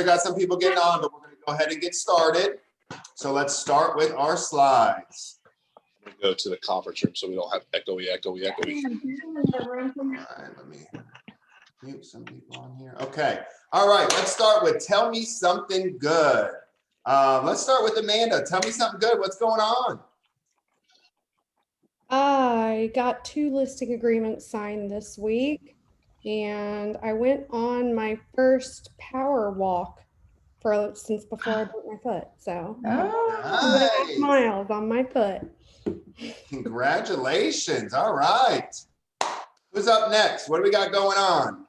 We got some people getting on, but we're going to go ahead and get started. So let's start with our slides. Go to the conference room so we don't have echoey. All right, let me mute some people on here. Okay. All right, let's start with tell me something good. Let's start with Amanda. Tell me something good. What's going on? I got 2 listing agreements signed this week, and I went on my first power walk since before I broke my foot. So 2.5 Nice. miles on my foot. Congratulations. All right. Who's up next? What do we got going on?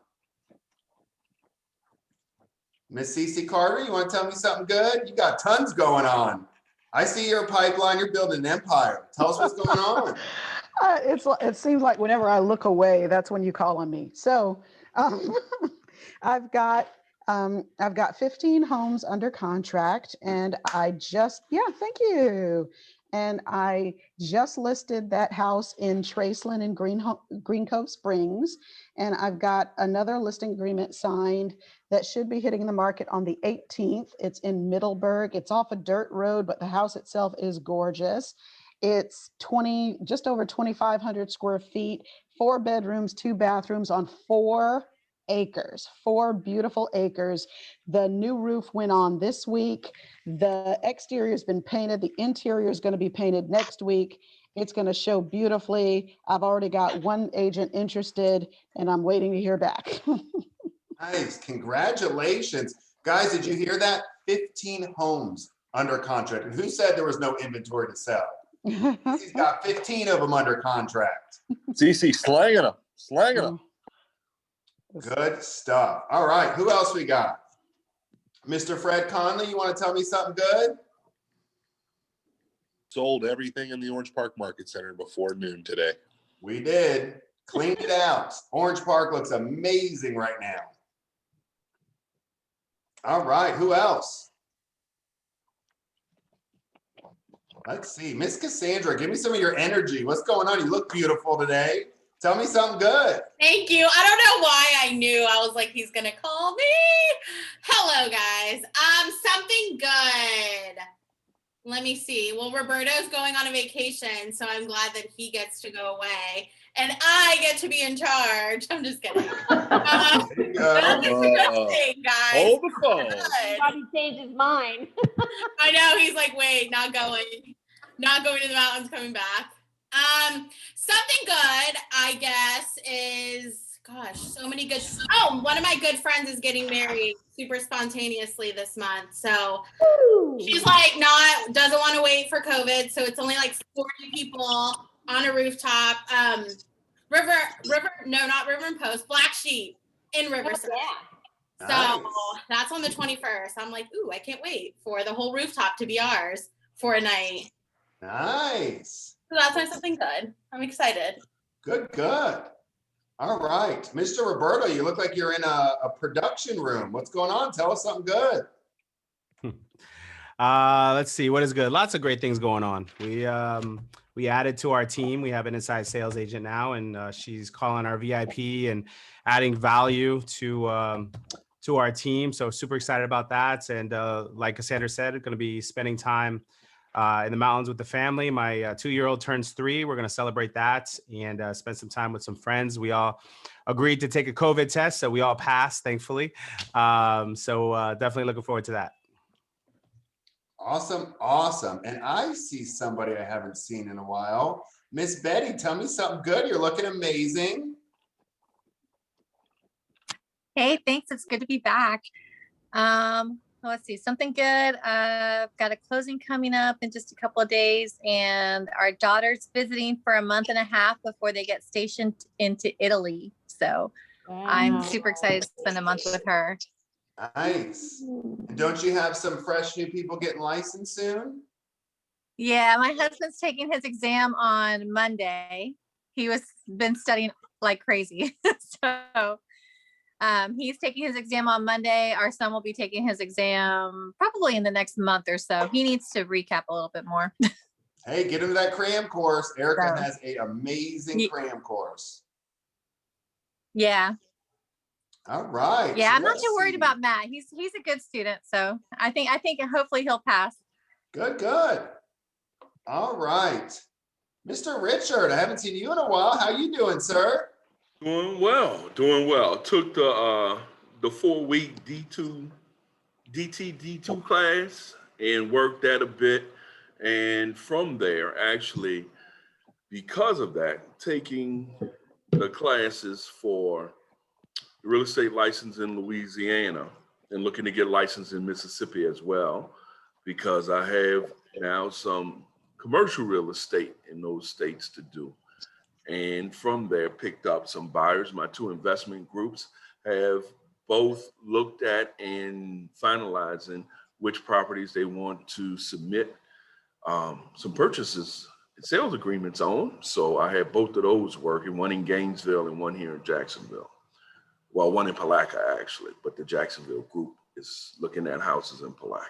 Miss Cece Carter, you want to tell me something good? You got tons going on. I see your pipeline. You're building an empire. Tell us what's going on. It seems like whenever I look away, that's when you call on me. So I've got 15 homes under contract, and thank you. And I just listed that house in Traceland in Green Cove Springs, and I've got another listing agreement signed that should be hitting the market on the 18th. It's in Middleburg. It's off a dirt road, but the house itself is gorgeous. It's just over 2,500 square feet, 4 bedrooms, 2 bathrooms on 4 acres, 4 beautiful acres. The new roof went on this week. The exterior has been painted. The interior is going to be painted next week. It's going to show beautifully. I've already got 1 agent interested, and I'm waiting to hear back. Nice. Congratulations. Guys, did you hear that? 15 homes under contract. And who said there was no inventory to sell? He's got 15 of them under contract. CC slanging them. Good stuff. All right. Who else we got? Mr. Fred Conley, you want to tell me something good? Sold everything in the Orange Park Market Center before noon today. We did. Cleaned it out. Orange Park looks amazing right now. All right. Who else? Let's see. Miss Cassandra, give me some of your energy. What's going on? You look beautiful today. Tell me something good. Thank you. I don't know why I knew. I was like, he's going to call me. Hello, guys. Something good. Let me see. Well, Roberto's going on a vacation, so I'm glad that he gets to go away. And I get to be in charge. I'm just kidding. That's a good thing, guys. Hold the phone. Thought he changed his mind. I know. He's like, wait, not going to the mountains, coming back. Something good, I guess, is, gosh, so many good. Oh, one of my good friends is getting married super spontaneously this month. So she's like, doesn't want to wait for COVID. So it's only like 40 people on a rooftop. Not River and Post, Black Sheep in Riverside. Yeah. So Nice. that's on the 21st. I'm like, ooh, I can't wait for the whole rooftop to be ours for a night. Nice. So that's my something good. I'm excited. Good. All right. Mr. Roberto, you look like you're in a production room. What's going on? Tell us something good. Let's see what is good. Lots of great things going on. We added to our team. We have an inside sales agent now, and she's calling our VIP and adding value to our team. So super excited about that. And like Cassandra said, going to be spending time in the mountains with the family. My 2-year-old turns 3. We're going to celebrate that and spend some time with some friends. We all agreed to take a COVID test, so we all passed, thankfully. So definitely looking forward to that. Awesome. And I see somebody I haven't seen in a while. Miss Betty, tell me something good. You're looking amazing. Hey, thanks. It's good to be back. Let's see, something good. Got a closing coming up in just a couple of days, and our daughter's visiting for a month and a half before they get stationed into Italy. So I'm super excited to spend a month with her. Nice. And don't you have some fresh new people getting licensed soon? Yeah, my husband's taking his exam on Monday. He been studying like crazy. So he's taking his exam on Monday. Our son will be taking his exam probably in the next month or so. He needs to recap a little bit more. Hey, get into that cram course. Erica has an amazing cram course. Yeah. All right. Yeah, so I'm not let's too worried see. about Matt. He's a good student, so I think hopefully he'll pass. Good, good. All right. Mr. Richard, I haven't seen you in a while. How you doing, sir? Doing well, doing well. Took the 4-week DT2 class and worked that a bit. And from there, actually, because of that, taking the classes for real estate license in Louisiana and looking to get licensed in Mississippi as well, because I have now some commercial real estate in those states to do. And from there, picked up some buyers. My two investment groups have both looked at and finalizing which properties they want to submit some purchases and sales agreements on. So I have both of those working, one in Gainesville and one here in Jacksonville. Well, one in Palaca, actually, but the Jacksonville group is looking at houses in Palaca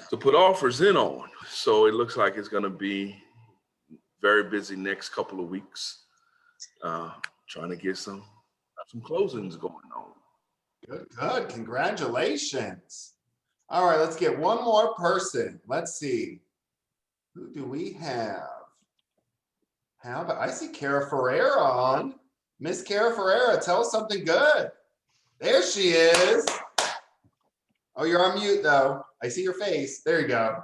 to put offers in on. So it looks like it's going to be very busy next couple of weeks, trying to get some closings going on. Good, good. Congratulations. All right, let's get one more person. Let's see. Who do we have? How about, I see Cara Ferreira on. Miss Cara Ferreira, tell us something good. There she is. Oh, you're on mute though. I see your face. There you go.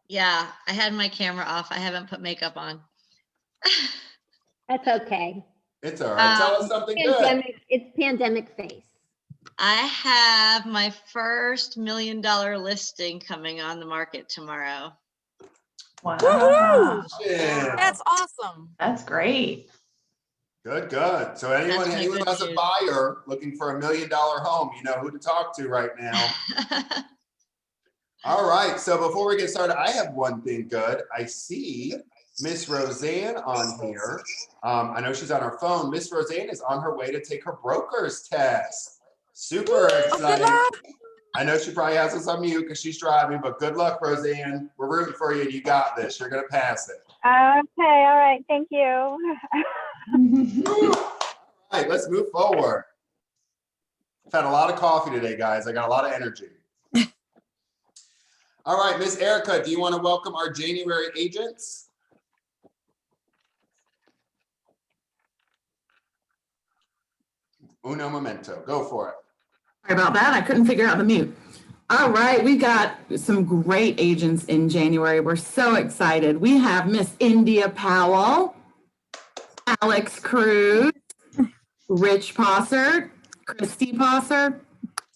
Yeah, I had my camera off. I haven't put makeup on. That's okay. It's all right. Tell us something good. It's pandemic face. I have my first $1 million listing coming on the market tomorrow. Wow. Yeah. That's awesome. That's great. Good, good. So anyone That's my who good has a news. buyer looking for $1 million home, you know who to talk to right now. All right. So before we get started, I have one thing good. I see Miss Roseanne on here. I know she's on her phone. Miss Roseanne is on her way to take her broker's test. Super exciting. I know she probably has us on mute because she's driving, but good luck, Roseanne. We're rooting for you. You got this. You're going to pass it. Okay, all right, thank you. All right, let's move forward. I've had a lot of coffee today, guys. I got a lot of energy. All right, Miss Erica, do you want to welcome our January agents? Uno momento. Go for it. Sorry about that. I couldn't figure out the mute. All right, we got some great agents in January. We're so excited. We have Miss India Powell, Alex Cruz, Rich Possert, Christy Possert,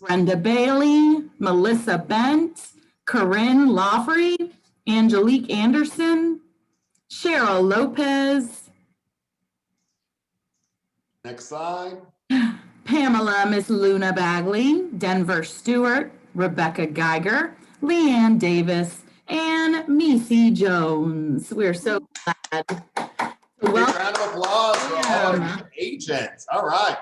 Brenda Bailey, Melissa Bent, Corinne Lawfrey, Angelique Anderson, Cheryl Lopez, Next slide. Pamela, Miss Luna Bagley, Denver Stewart, Rebecca Geiger, Leanne Davis, and Missy Jones. We're so glad. Big round of applause for all our agents. All right.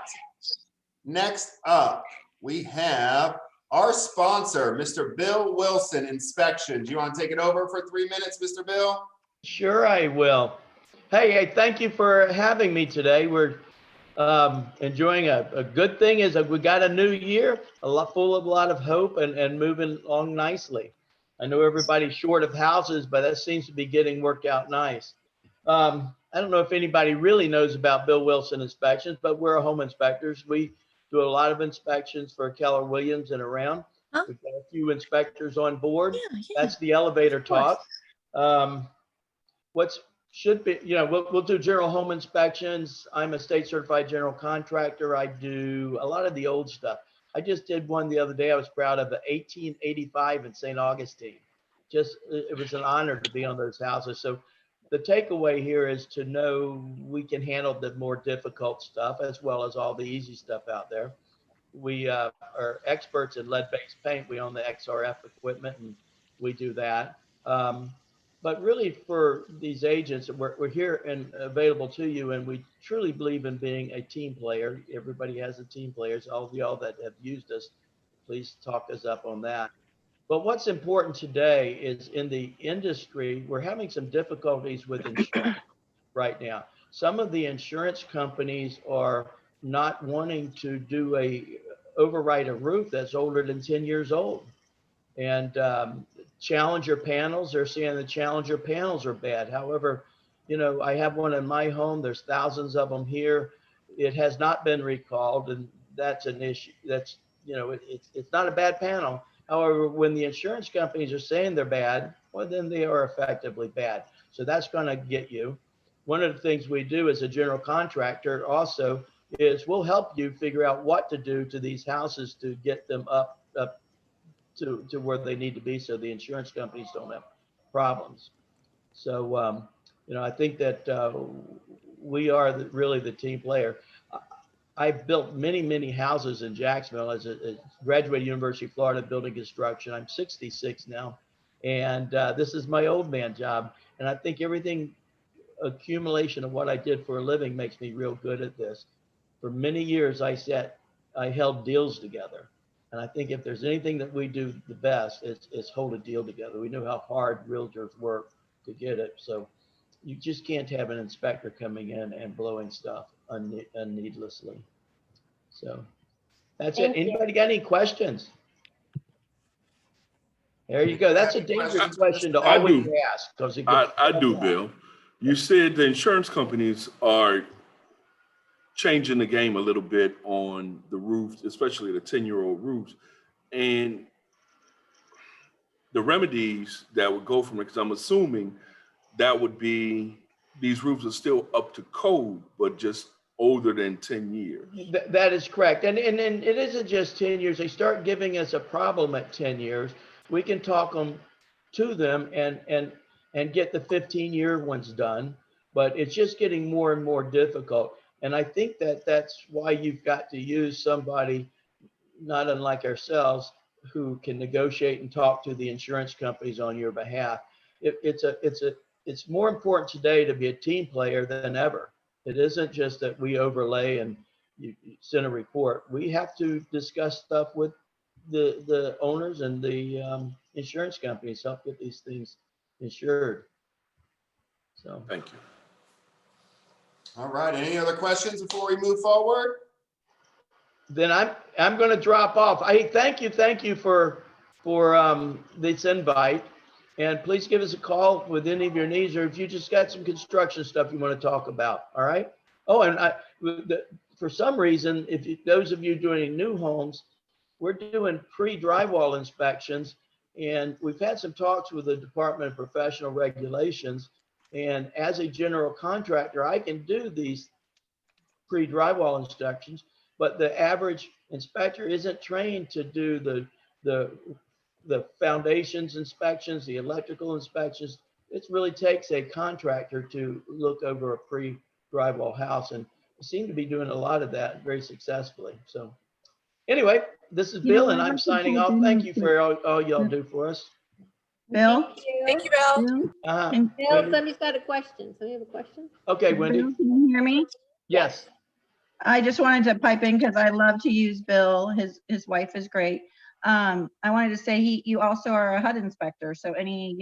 Next up, we have our sponsor, Mr. Bill Wilson Inspection. Do you want to take it over for 3 minutes, Mr. Bill? Sure, I will. Hey, thank you for having me today. We're enjoying a good thing is that we got a new year, full of a lot of hope and moving along nicely. I know everybody's short of houses, but that seems to be getting worked out nice. I don't know if anybody really knows about Bill Wilson Inspections, but we're home inspectors. We do a lot of inspections for Keller Williams and around. Huh? We've got a few inspectors on board. Yeah. That's the elevator talk. Should be, we'll do general home inspections. I'm a state certified general contractor. I do a lot of the old stuff. I just did one the other day. I was proud of the 1885 in St. Augustine. It was an honor to be on those houses. So the takeaway here is to know we can handle the more difficult stuff as well as all the easy stuff out there. We are experts in lead-based paint. We own the XRF equipment and we do that. But really for these agents, we're here and available to you, and we truly believe in being a team player. Everybody has a team players. All of y'all that have used us, please talk us up on that. But what's important today is in the industry, we're having some difficulties with insurance right now. Some of the insurance companies are not wanting to overwrite a roof that's older than 10 years old. And Challenger panels, they're saying the Challenger panels are bad. However, you know, I have one in my home. There's thousands of them here. It has not been recalled, and that's an issue. That's, you know, it's not a bad panel. However, when the insurance companies are saying they're bad, well, then they are effectively bad. So that's going to get you. One of the things we do as a general contractor also is we'll help you figure out what to do to these houses to get them up to where they need to be, so the insurance companies don't have problems. So, you know, I think that we are really the team player. I built many houses in Jacksonville as a graduated University of Florida building construction. I'm 66 now, and this is my old man job. And I think everything accumulation of what I did for a living makes me real good at this. For many years, I held deals together. And I think if there's anything that we do the best, it's hold a deal together. We know how hard realtors work to get it. So you just can't have an inspector coming in and blowing stuff needlessly. So that's it. Anybody got any questions? There you go. That's a dangerous question to always ask. Because I do, Bill. You said the insurance companies are changing the game a little bit on the roofs, especially the 10-year-old roofs. And the remedies that would go from it, because I'm assuming that would be, these roofs are still up to code, but just older than 10 years. That is correct. And it isn't just 10 years. They start giving us a problem at 10 years. We can talk them to them and get the 15-year ones done, but it's just getting more and more difficult. And I think that that's why you've got to use somebody not unlike ourselves who can negotiate and talk to the insurance companies on your behalf. It's more important today to be a team player than ever. It isn't just that we overlay and you send a report. We have to discuss stuff with the owners and the insurance companies, help get these things insured. So thank you. All right. Any other questions before we move forward? Then I'm going to drop off. Thank you for this invite, and please give us a call with any of your needs, or if you just got some construction stuff you want to talk about. All right. Oh, and for some reason, those of you doing new homes, we're doing pre-drywall inspections, and we've had some talks with the Department of Professional Regulations. And as a general contractor, I can do these pre-drywall inspections, but the average inspector isn't trained to do the foundations inspections, the electrical inspections. It really takes a contractor to look over a pre-drywall house, and we seem to be doing a lot of that very successfully. So anyway, this is Bill, and I'm signing off. Thank you for all y'all do for us. Bill? Thank you, Bill. Bill, somebody's got a question. Somebody have a question? Okay, Wendy. Bill, can you hear me? Yes. I just wanted to pipe in because I love to use Bill. His wife is great. I wanted to say you also are a HUD inspector. So any,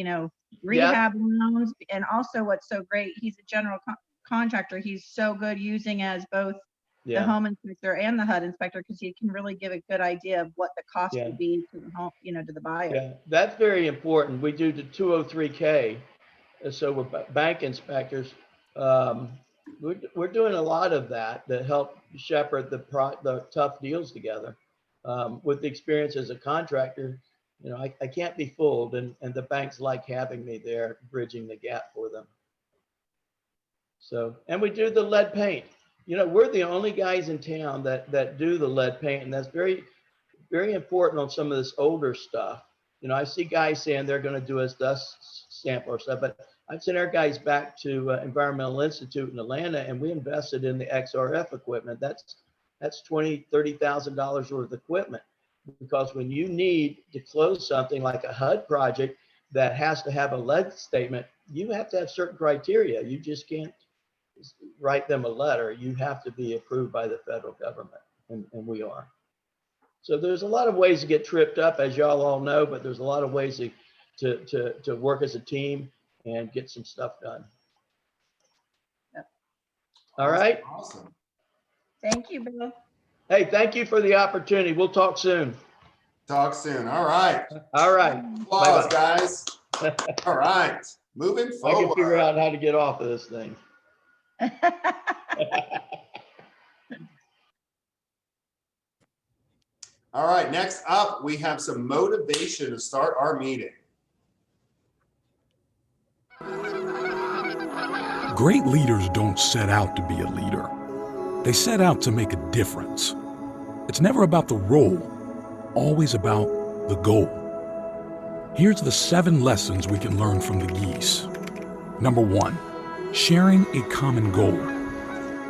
rehab loans, and also what's so great, he's a general contractor. He's so good using as both the home inspector and the HUD inspector, because he can really give a good idea of what the cost would be to the home, to the buyer. Yeah, that's very important. We do the 203K. So we're bank inspectors. We're doing a lot of that to help shepherd the tough deals together. With the experience as a contractor, I can't be fooled, and the banks like having me there, bridging the gap for them. So, and we do the lead paint. We're the only guys in town that do the lead paint, and that's very, very important on some of this older stuff. I see guys saying they're going to do a dust sample or stuff, but I've sent our guys back to Environmental Institute in Atlanta, and we invested in the XRF equipment. That's $20,000, $30,000 worth of equipment, because when you need to close something like a HUD project that has to have a lead statement, you have to have certain criteria. You just can't write them a letter. You have to be approved by the federal government, and we are. So there's a lot of ways to get tripped up, as y'all all know, but there's a lot of ways to work as a team and get some stuff done. Yep. All right. Awesome. Thank you, Bill. Hey, thank you for the opportunity. We'll talk soon. Talk soon. All right. All right. Applause, Bye-bye. guys. All right. Moving I can forward. figure out how to get off of this thing. All right. Next up, we have some motivation to start our meeting. Great leaders don't set out to be a leader. They set out to make a difference. It's never about the role, always about the goal. Here's the 7 lessons we can learn from the geese. Number 1, sharing a common goal.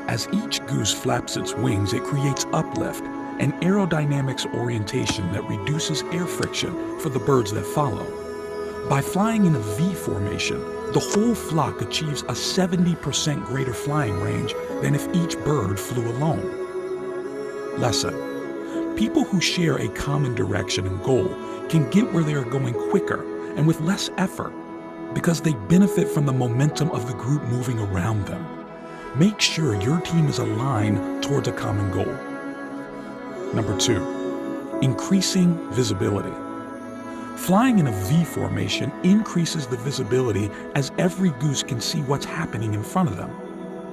As each goose flaps its wings, it creates uplift and aerodynamics orientation that reduces air friction for the birds that follow. By flying in a V formation, the whole flock achieves a 70% greater flying range than if each bird flew alone. Lesson: people who share a common direction and goal can get where they are going quicker and with less effort because they benefit from the momentum of the group moving around them. Make sure your team is aligned towards a common goal. Number 2, increasing visibility. Flying in a V formation increases the visibility as every goose can see what's happening in front of them.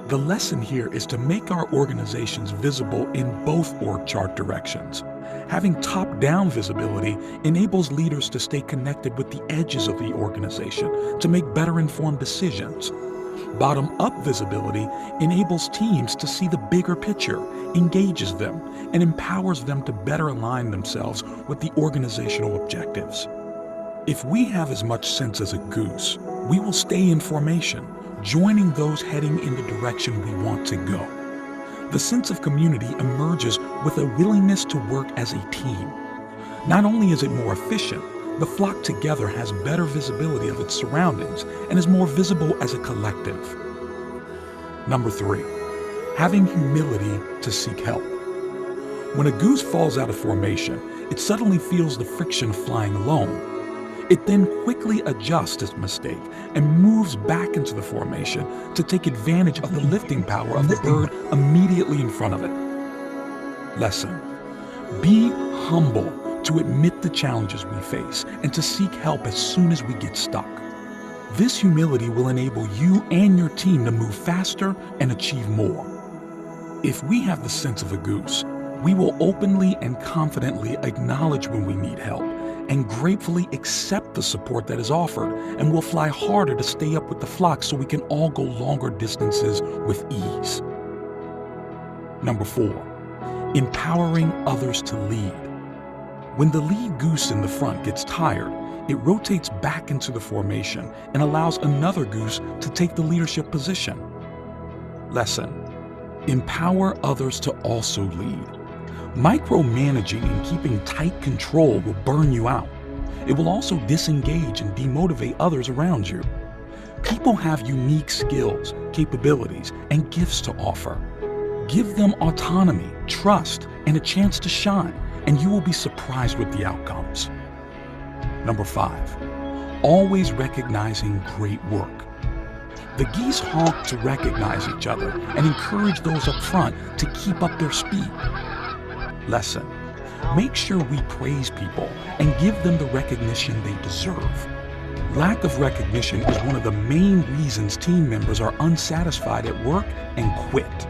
The lesson here is to make our organizations visible in both org chart directions. Having top-down visibility enables leaders to stay connected with the edges of the organization to make better informed decisions. Bottom-up visibility enables teams to see the bigger picture, engages them, and empowers them to better align themselves with the organizational objectives. If we have as much sense as a goose, we will stay in formation, joining those heading in the direction we want to go. The sense of community emerges with a willingness to work as a team. Not only is it more efficient, the flock together has better visibility of its surroundings and is more visible as a collective. Number 3, having humility to seek help. When a goose falls out of formation, it suddenly feels the friction of flying alone. It then quickly adjusts its mistake and moves back into the formation to take advantage of the lifting power of the bird immediately in front of it. Lesson: be humble to admit the challenges we face and to seek help as soon as we get stuck. This humility will enable you and your team to move faster and achieve more. If we have the sense of a goose, we will openly and confidently acknowledge when we need help and gratefully accept the support that is offered, and will fly harder to stay up with the flock so we can all go longer distances with ease. Number 4, empowering others to lead. When the lead goose in the front gets tired, it rotates back into the formation and allows another goose to take the leadership position. Lesson: empower others to also lead. Micromanaging and keeping tight control will burn you out. It will also disengage and demotivate others around you. People have unique skills, capabilities, and gifts to offer. Give them autonomy, trust, and a chance to shine, and you will be surprised with the outcomes. Number 5, always recognizing great work. The geese honk to recognize each other and encourage those up front to keep up their speed. Lesson: make sure we praise people and give them the recognition they deserve. Lack of recognition is one of the main reasons team members are unsatisfied at work and quit.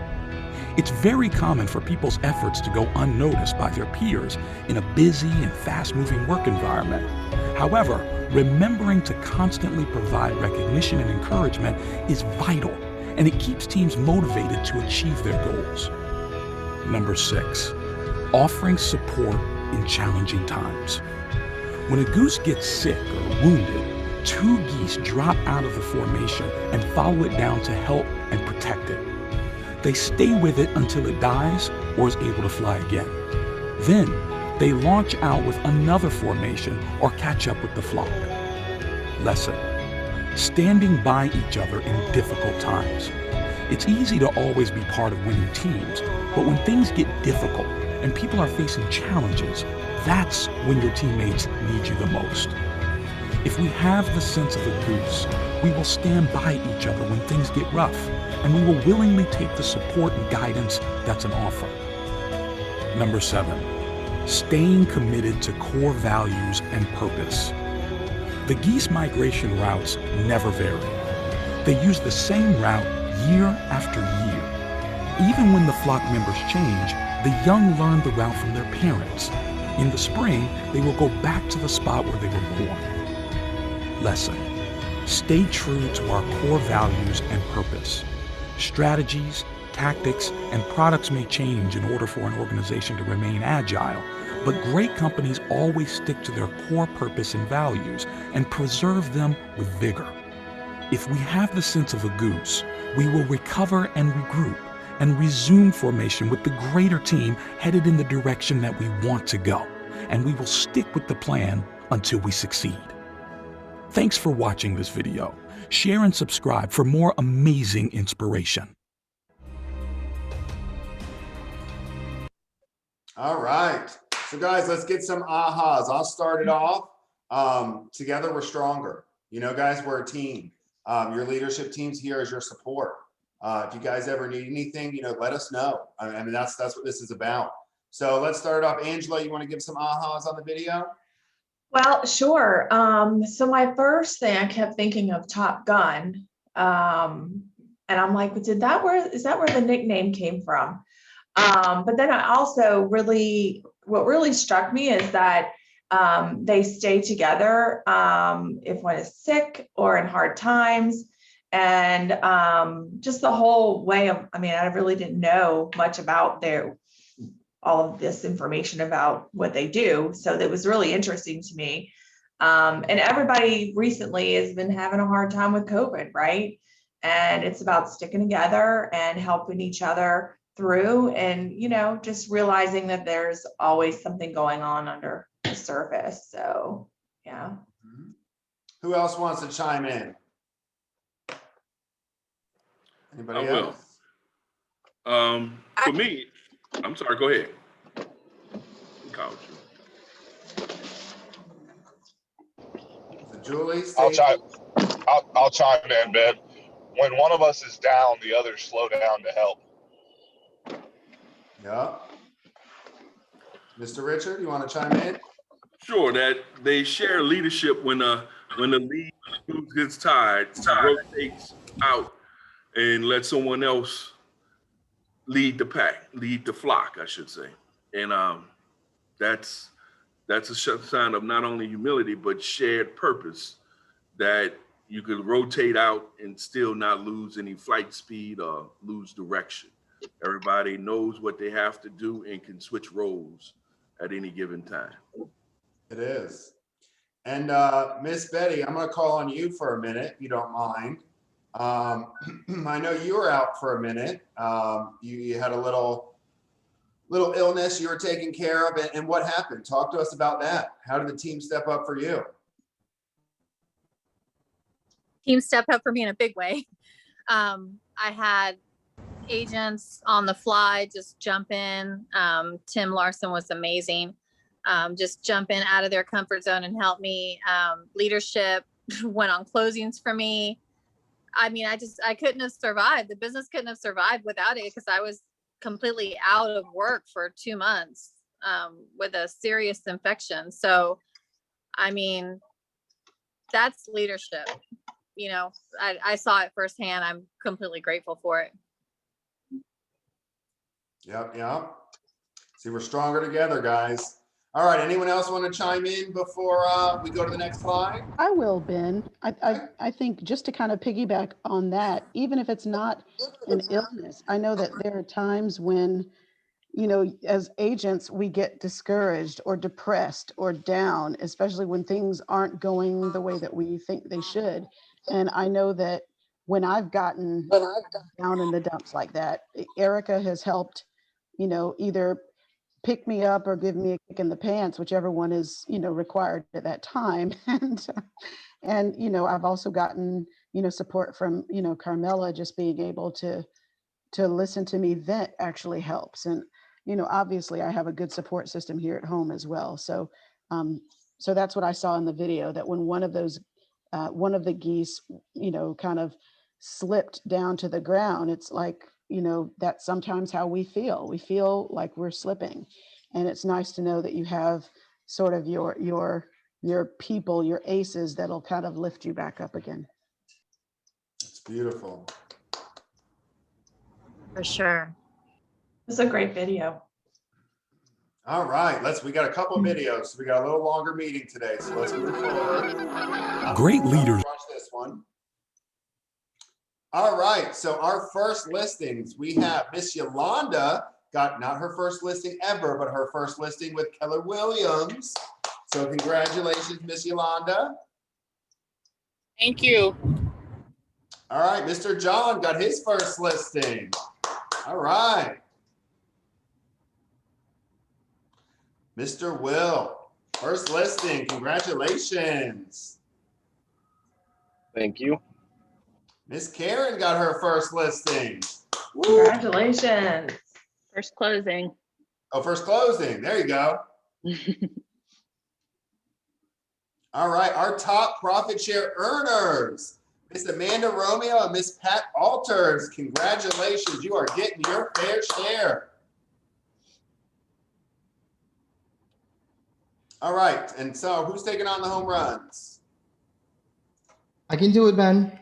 It's very common for people's efforts to go unnoticed by their peers in a busy and fast-moving work environment. However, remembering to constantly provide recognition and encouragement is vital, and it keeps teams motivated to achieve their goals. Number 6, offering support in challenging times. When a goose gets sick or wounded, 2 geese drop out of the formation and follow it down to help and protect it. They stay with it until it dies or is able to fly again. Then, they launch out with another formation or catch up with the flock. Lesson: standing by each other in difficult times. It's easy to always be part of winning teams, but when things get difficult and people are facing challenges, that's when your teammates need you the most. If we have the sense of a goose, we will stand by each other when things get rough, and we will willingly take the support and guidance that's an offer. Number 7, staying committed to core values and purpose. The geese migration routes never vary. They use the same route year after year. Even when the flock members change, the young learn the route from their parents. In the spring, they will go back to the spot where they were born. Lesson: stay true to our core values and purpose. Strategies, tactics, and products may change in order for an organization to remain agile, but great companies always stick to their core purpose and values and preserve them with vigor. If we have the sense of a goose, we will recover and regroup and resume formation with the greater team headed in the direction that we want to go, and we will stick with the plan until we succeed. Thanks for watching this video. Share and subscribe for more amazing inspiration. All right. So guys, let's get some ahas. I'll start it off. Together we're stronger. You know, guys, we're a team. Your leadership team's here as your support. If you guys ever need anything, you know, let us know. I mean, that's what this is about. So let's start off. Angela, you want to give some ahas on the video? Well, sure. So my first thing, I kept thinking of Top Gun. And I'm like, is that where the nickname came from? But then I also what really struck me is that they stay together if one is sick or in hard times. And just the whole way of, I mean, I really didn't know much about all of this information about what they do. So that was really interesting to me. And everybody recently has been having a hard time with COVID, right? And it's about sticking together and helping each other through, and, you know, just realizing that there's always something going on under the surface. So, yeah. Who else wants to chime in? Anybody I else? will. For me, I'm sorry, go ahead. Julie, I'll chime in, Ben. When one of us is down, the others slow down to help. Yeah. Mr. Richard, you want to chime in? Sure, that they share leadership when the lead gets tired, rotates out and let someone else lead the pack, lead the flock, I should say. And that's a sign of not only humility, but shared purpose, that you could rotate out and still not lose any flight speed or lose direction. Everybody knows what they have to do and can switch roles at any given time. It is. And Miss Betty, I'm going to call on you for a minute, if you don't mind. I know you were out for a minute. You had a little illness you were taking care of, and what happened? Talk to us about that. How did the team step up for you? Team step up for me in a big way. I had agents on the fly just jump in. Tim Larson was amazing. Just jump in out of their comfort zone and help me. Leadership went on closings for me. I mean, I couldn't have survived. The business couldn't have survived without it, because I was completely out of work for 2 months with a serious infection. So, I mean, that's leadership. You know, I saw it firsthand. I'm completely grateful for it. Yep. See, we're stronger together, guys. All right, anyone else want to chime in before we go to the next slide? I will, Ben. I think just to kind of piggyback on that, even if it's not an illness, I know that there are times when, you know, as agents, we get discouraged or depressed or down, especially when things aren't going the way that we think they should. And I know that when I've gotten down in the dumps like that, Erica has helped, you know, either pick me up or give me a kick in the pants, whichever one is, you know, required at that time. And, you know, I've also gotten, you know, support from, you know, Carmela. Just being able to listen to me vent actually helps. And, you know, obviously I have a good support system here at home as well. So, so that's what I saw in the video, that when one of the geese, you know, kind of slipped down to the ground, it's like you know, that's sometimes how we feel. We feel like we're slipping. And it's nice to know that you have sort of your people, your aces that'll kind of lift you back up again. It's beautiful. For sure. It's a great video. All right, we got a couple of videos. So we got a little longer meeting today, so let's move forward. Great leaders. Watch this one. All right, so our first listings, we have Miss Yolanda, got not her first listing ever, but her first listing with Keller Williams. So congratulations, Miss Yolanda. Thank you. All right, Mr. John got his first listing. All right. Mr. Will, first listing, congratulations. Thank you. Miss Karen got her first listing. Congratulations. First closing. Oh, first closing, there you go. All right, our top profit share earners, Miss Amanda Romeo and Miss Pat Alters. Congratulations, you are getting your fair share. All right, and so who's taking on the home runs? I can do it, Ben.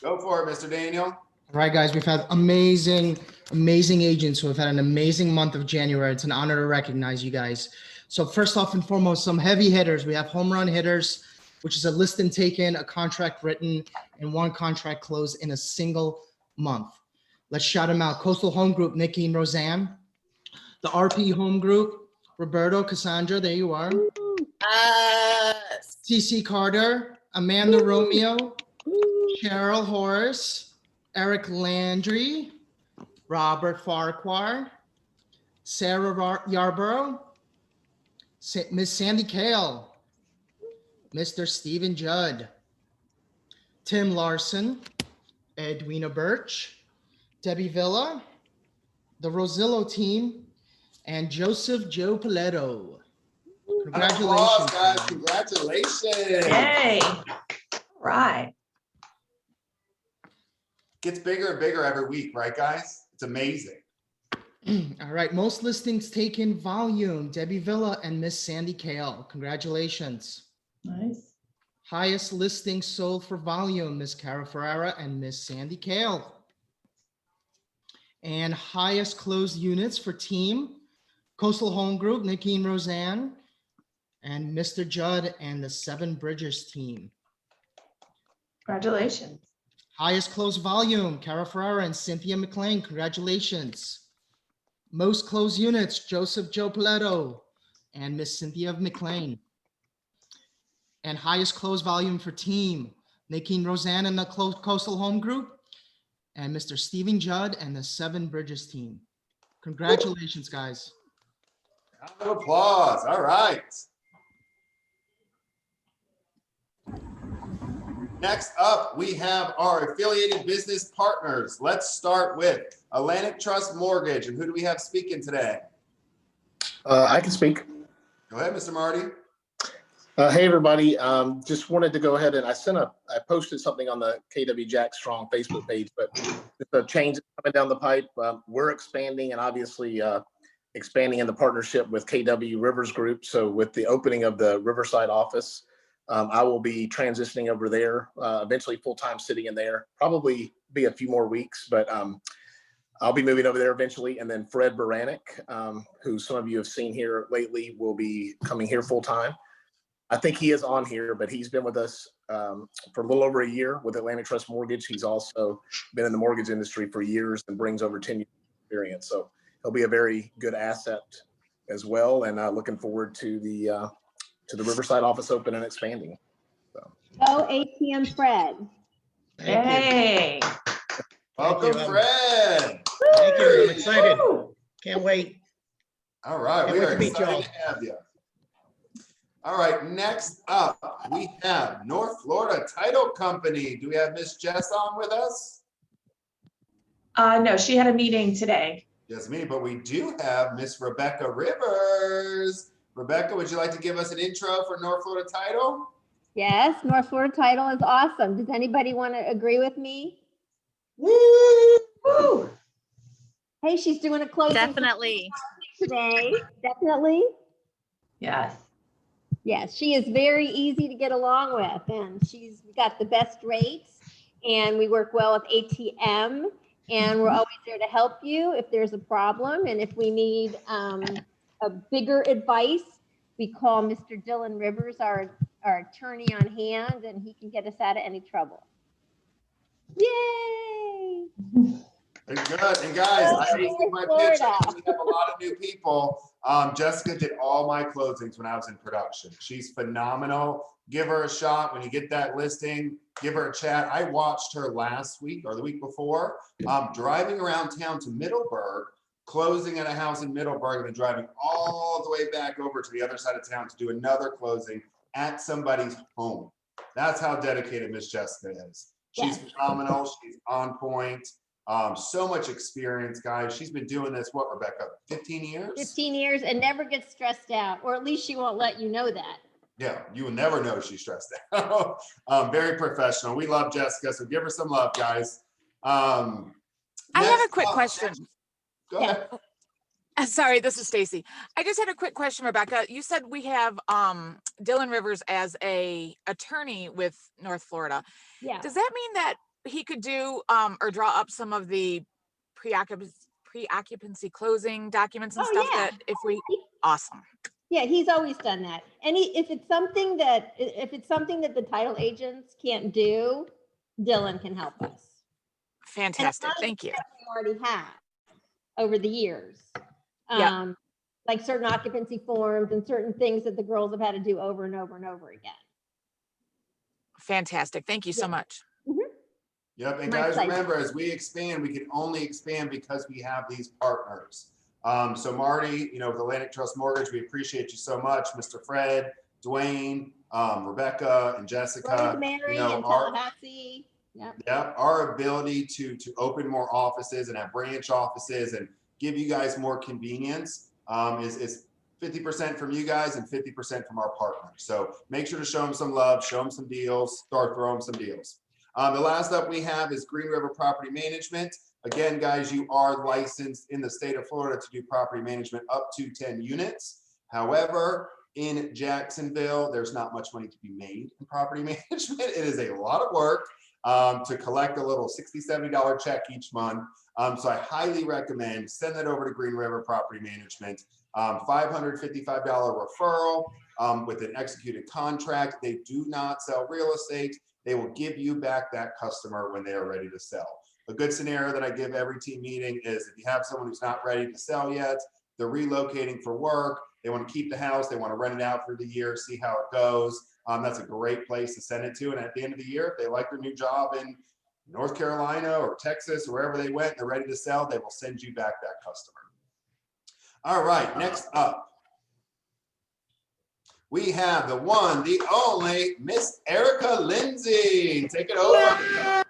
Go for it, Mr. Daniel. All right, guys, we've had amazing agents who have had an amazing month of January. It's an honor to recognize you guys. So first off and foremost, some heavy hitters. We have home run hitters, which is a listing taken, a contract written, and one contract closed in a single month. Let's shout them out. Coastal Home Group, Nikki and Roseanne. The RP Home Group, Roberto, Cassandra, there you are. CC Carter, Amanda Romeo, Cheryl Horace, Eric Landry, Robert Farquhar, Sarah Yarborough, Miss Sandy Kale, Mr. Stephen Judd, Tim Larson, Edwina Birch, Debbie Villa, the Rosillo team, and Joseph Joe Paletto. Congratulations, applause, guys. Congratulations. Yay. All right. Gets bigger and bigger every week, right, guys? It's amazing. All right, most listings taken volume, Debbie Villa and Miss Sandy Kale. Congratulations. Nice. Highest listing sold for volume, Miss Cara Ferrara and Miss Sandy Kale. And highest closed units for team, Coastal Home Group, Nikki and Roseanne, and Mr. Judd and the Seven Bridges team. Congratulations. Highest closed volume, Cara Ferrara and Cynthia McLean. Congratulations. Most closed units, Joseph Joe Paletto and Miss Cynthia McLean. And highest closed volume for team, Nikki and Roseanne and the Coastal Home Group, and Mr. Stephen Judd and the Seven Bridges team. Congratulations, guys. Round of applause. All right. Next up, we have our affiliated business partners. Let's start with Atlantic Trust Mortgage. And who do we have speaking today? I can speak. Go ahead, Mr. Marty. Hey, everybody. Just wanted to go ahead and I posted something on the KW Jack Strong Facebook page, but the change coming down the pipe, we're expanding and obviously expanding in the partnership with KW Rivers Group. So with the opening of the Riverside office, I will be transitioning over there, eventually full-time sitting in there, probably be a few more weeks, but I'll be moving over there eventually. And then Fred Baranek, who some of you have seen here lately, will be coming here full-time. I think he is on here, but he's been with us for a little over a year with Atlantic Trust Mortgage. He's also been in the mortgage industry for years and brings over 10 years of experience. So he'll be a very good asset as well. And looking forward to the Riverside office open and expanding. So. Go ATM Fred. Hey. Welcome, Fred. Thank you. I'm excited. Can't wait. All right. Can't We wait are to meet excited y'all. to have you. All right. Next up, we have North Florida Title Company. Do we have Miss Jess on with us? No, she had a meeting today. Yes, me, but we do have Miss Rebecca Rivers. Rebecca, would you like to give us an intro for North Florida Title? Yes, North Florida Title is awesome. Does anybody want to agree with me? Woo! Woo! Hey, she's doing a closing. Definitely. Today, definitely. Yes. Yes, she is very easy to get along with, and she's got the best rates, and we work well with ATM, and we're always there to help you if there's a problem, and if we need a bigger advice, we call Mr. Dylan Rivers, our attorney on hand, and he can get us out of any trouble. Yay! Good. And guys, I see my picture. We have a lot of new people. Jessica did all my closings when I was in production. She's phenomenal. Give her a shot when you get that listing. Give her a chat. I watched her last week or the week before, driving around town to Middleburg, closing at a house in Middleburg, and then driving all the way back over to the other side of town to do another closing at somebody's home. That's how dedicated Miss Jessica is. She's phenomenal. She's on point. So much experience, guys. She's been doing this, what, Rebecca, 15 years? 15 years and never gets stressed out, or at least she won't let you know that. Yeah, you will never know she's stressed out. Very professional. We love Jessica, so give her some love, guys. I have a quick question. Go ahead. Sorry, this is Stacy. I just had a quick question, Rebecca. You said we have Dylan Rivers as a attorney with North Florida. Yeah. Does that mean that he could do or draw up some of the pre-occupancy closing documents and stuff that if we awesome. Yeah, he's always done that. And if it's something that the title agents can't do, Dylan can help us. Fantastic. Thank you. We already have over the years. Like certain occupancy forms and certain things that the girls have had to do over and over and over again. Fantastic. Thank you so much. Yep, and guys, remember, as we expand, we can only expand because we have these partners. So Marty, with Atlantic Trust Mortgage, we appreciate you so much. Mr. Fred, Dwayne, Rebecca, and Jessica. Rosemary and Tallahassee. Yeah, our ability to open more offices and have branch offices and give you guys more convenience is 50% from you guys and 50% from our partners. So make sure to show them some love, show them some deals, start throwing some deals. The last up we have is Green River Property Management. Again, guys, you are licensed in the state of Florida to do property management up to 10 units. However, in Jacksonville, there's not much money to be made in property management. It is a lot of work to collect a little $60, $70 check each month. So I highly recommend send that over to Green River Property Management. $555 referral with an executed contract. They do not sell real estate. They will give you back that customer when they are ready to sell. A good scenario that I give every team meeting is if you have someone who's not ready to sell yet, they're relocating for work, they want to keep the house, they want to rent it out for the year, see how it goes. That's a great place to send it to. And at the end of the year, if they like their new job in North Carolina or Texas or wherever they went, they're ready to sell, they will send you back that customer. All right, next up, we have the one, the only Miss Erica Lindsay. Take it over.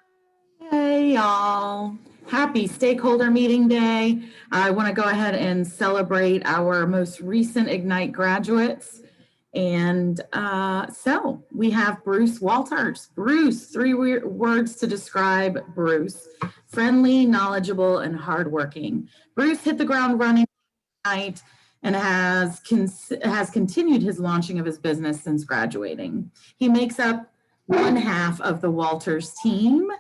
Hey, y'all. Happy stakeholder meeting day. I want to go ahead and celebrate our most recent Ignite graduates. And so we have Bruce Walters. Bruce, three words to describe Bruce: friendly, knowledgeable, and hardworking. Bruce hit the ground running tonight and has continued his launching of his business since graduating. He makes up one half of the Walters team,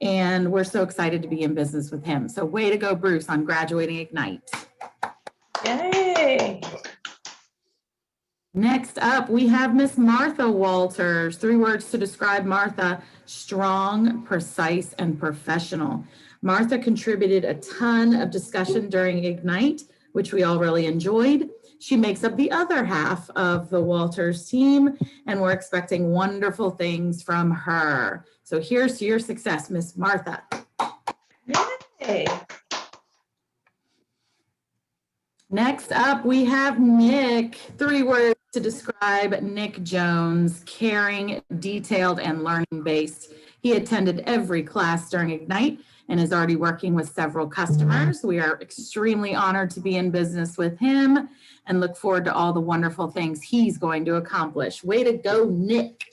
and we're so excited to be in business with him. So way to go, Bruce, on graduating Ignite. Yay. Next up, we have Miss Martha Walters. Three words to describe Martha: strong, precise, and professional. Martha contributed a ton of discussion during Ignite, which we all really enjoyed. She makes up the other half of the Walters team, and we're expecting wonderful things from her. So here's to your success, Miss Martha. Yay. Next up, we have Nick. Three words to describe Nick Jones: caring, detailed, and learning-based. He attended every class during Ignite and is already working with several customers. We are extremely honored to be in business with him and look forward to all the wonderful things he's going to accomplish. Way to go, Nick.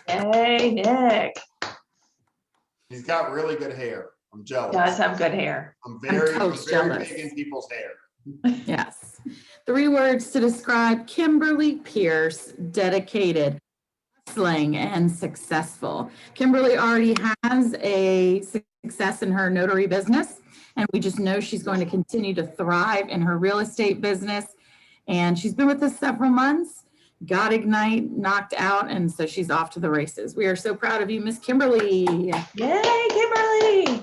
Hey, Nick. He's got really good hair. I'm jealous. Does have good hair. I'm very toast very jealous. big in people's hair. Yes. 3 words to describe Kimberly Pierce: dedicated, hustling, and successful. Kimberly already has a success in her notary business, and we just know she's going to continue to thrive in her real estate business. And she's been with us several months, got Ignite knocked out, and so she's off to the races. We are so proud of you, Miss Kimberly. Yay, Kimberly.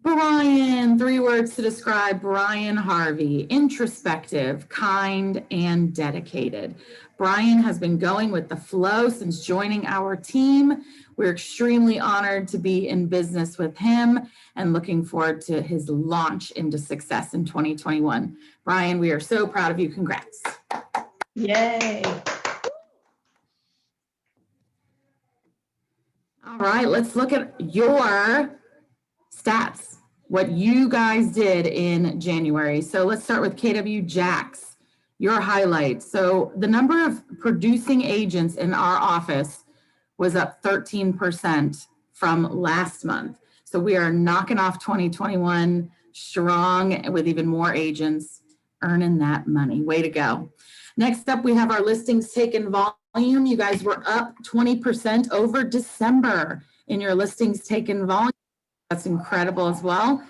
Brian, 3 words to describe Brian Harvey: introspective, kind, and dedicated. Brian has been going with the flow since joining our team. We're extremely honored to be in business with him and looking forward to his launch into success in 2021. Brian, we are so proud of you. Congrats. Yay. All right, let's look at your stats, what you guys did in January. So let's start with KW Jax, your highlights. So the number of producing agents in our office was up 13% from last month. So we are knocking off 2021 strong with even more agents earning that money. Way to go. Next up, we have our listings taken volume. You guys were up 20% over December in your listings taken volume. That's incredible as well.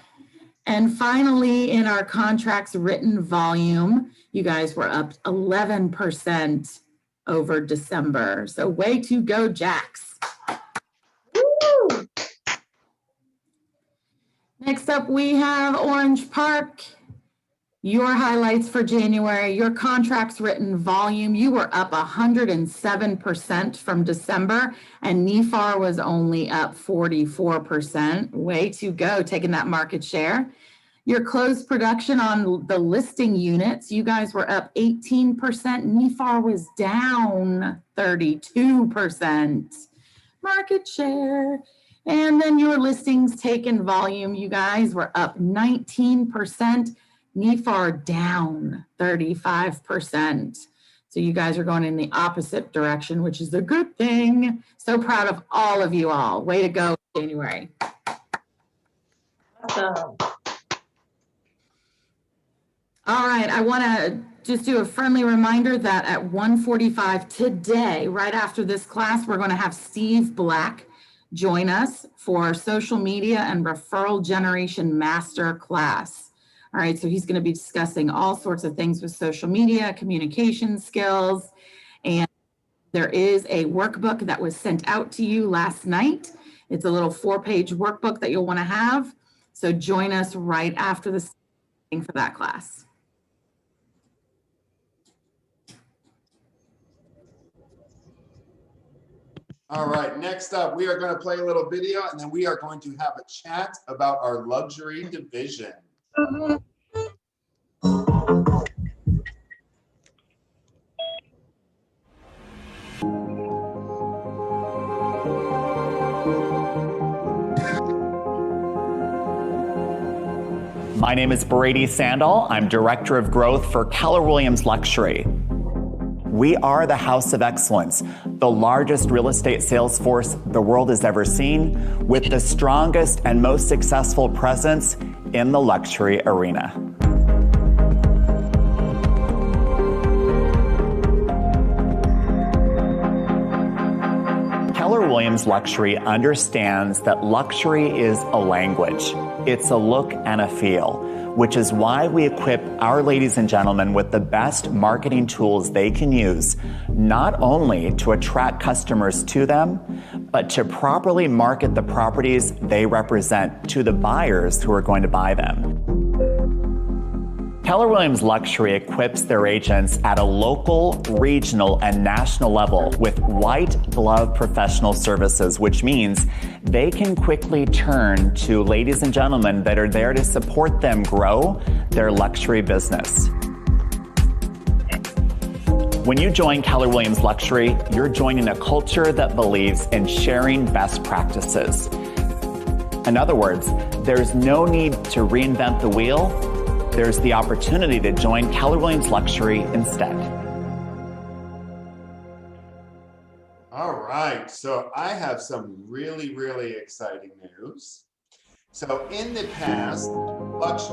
And finally, in our contracts written volume, you guys were up 11% over December. So way to go, Jax. Woo! Next up, we have Orange Park. Your highlights for January, your contracts written volume, you were up 107% from December, and NEFAR was only up 44%. Way to go, taking that market share. Your closed production on the listing units, you guys were up 18%. NEFAR was down 32%. Market share. And then your listings taken volume, you guys were up 19%. NEFAR down 35%. So you guys are going in the opposite direction, which is a good thing. So proud of all of you all. Way to go, January. Awesome. All right, I want to just do a friendly reminder that at 1:45 today, right after this class, we're going to have Steve Black join us for social media and referral generation master class. All right, so he's going to be discussing all sorts of things with social media, communication skills, and there is a workbook that was sent out to you last night. It's a little 4-page workbook that you'll want to have. So join us right after this for that class. All right, next up, we are going to play a little video and then we are going to have a chat about our luxury division. My name is Brady Sandall. I'm Director of Growth for Keller Williams Luxury. We are the House of Excellence, the largest real estate sales force the world has ever seen, with the strongest and most successful presence in the luxury arena. Keller Williams Luxury understands that luxury is a language. It's a look and a feel, which is why we equip our ladies and gentlemen with the best marketing tools they can use, not only to attract customers to them, but to properly market the properties they represent to the buyers who are going to buy them. Keller Williams Luxury equips their agents at a local, regional, and national level with white glove professional services, which means they can quickly turn to ladies and gentlemen that are there to support them grow their luxury business. When you join Keller Williams Luxury, you're joining a culture that believes in sharing best practices. In other words, there's no need to reinvent the wheel. There's the opportunity to join Keller Williams Luxury instead. All right, so I have some really, really exciting news. So in the past, pause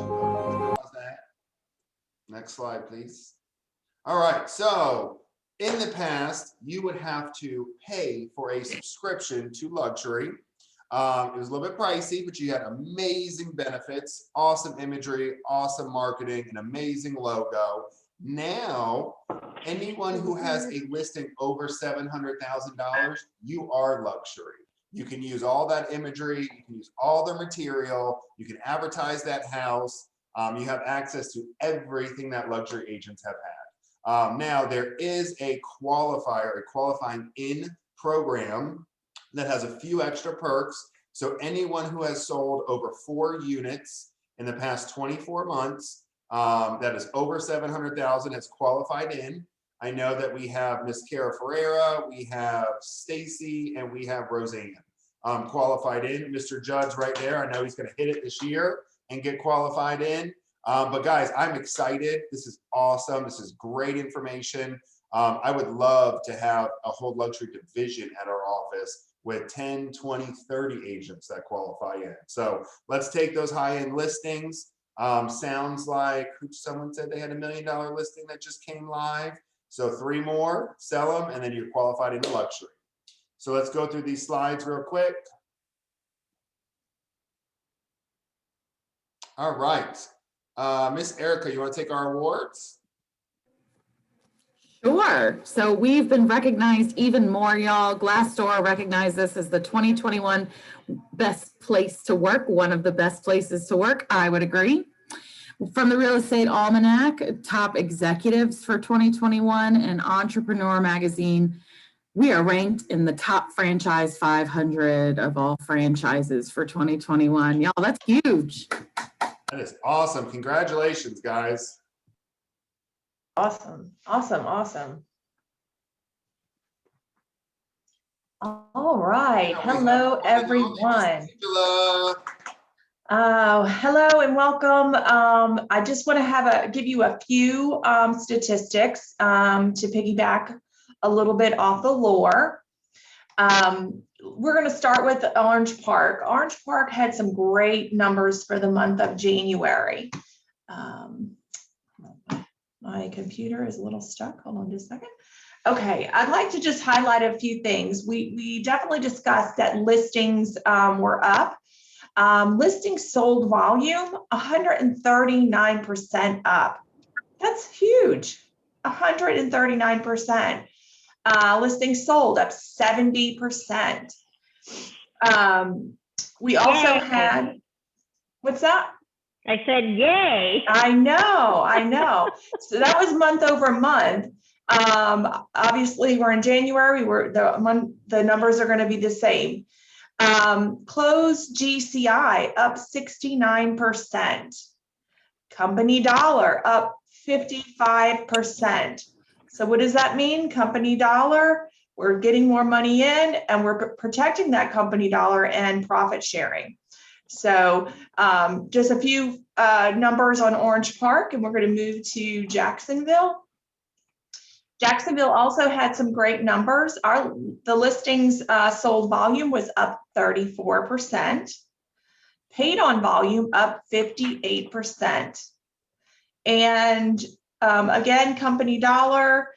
that. Next slide, please. All right, so in the past, you would have to pay for a subscription to Luxury. It was a little bit pricey, but you had amazing benefits, awesome imagery, awesome marketing, an amazing logo. Now, anyone who has a listing over $700,000, you are Luxury. You can use all that imagery, you can use all the material, you can advertise that house. You have access to everything that Luxury agents have had. Now, there is a qualifier, a qualifying in program that has a few extra perks. So anyone who has sold over 4 units in the past 24 months, that is over 700,000 has qualified in. I know that we have Miss Cara Ferreira, we have Stacy, and we have Roseanne qualified in. Mr. Judd's right there. I know he's going to hit it this year and get qualified in. But guys, I'm excited. This is awesome. This is great information. I would love to have a whole Luxury division at our office with 10, 20, 30 agents that qualify in. So let's take those high-end listings. Sounds like someone said they had $1 million listing that just came live. So 3 more, sell them, and then you're qualified into Luxury. So let's go through these slides real quick. All right. Miss Erica, you want to take our awards? Sure. So we've been recognized even more, y'all. Glassdoor recognized this as the 2021 best place to work, one of the best places to work. I would agree. From the Real Estate Almanac, top executives for 2021, and Entrepreneur Magazine, we are ranked in the top franchise 500 of all franchises for 2021. Y'all, that's huge. That is awesome. Congratulations, guys. Awesome, awesome, awesome. All right, hello everyone. Hello and welcome. I just want to give you a few statistics to piggyback a little bit off the lore. We're going to start with Orange Park. Orange Park had some great numbers for the month of January. My computer is a little stuck. Hold on just a second. Okay, I'd like to just highlight a few things. We definitely discussed that listings were up. Listings sold volume, 139% up. That's huge, 139%. Listings sold up 70%. We also had, what's that? I said, yay. I know. So that was month over month. Obviously we're in January, the numbers are going to be the same. Closed GCI up 69%. Company dollar up 55%. So what does that mean? Company dollar, we're getting more money in and we're protecting that company dollar and profit sharing. So just a few numbers on Orange Park, and we're going to move to Jacksonville. Jacksonville also had some great numbers. The listings sold volume was up 34%. Paid on volume up 58%. And again, company dollar,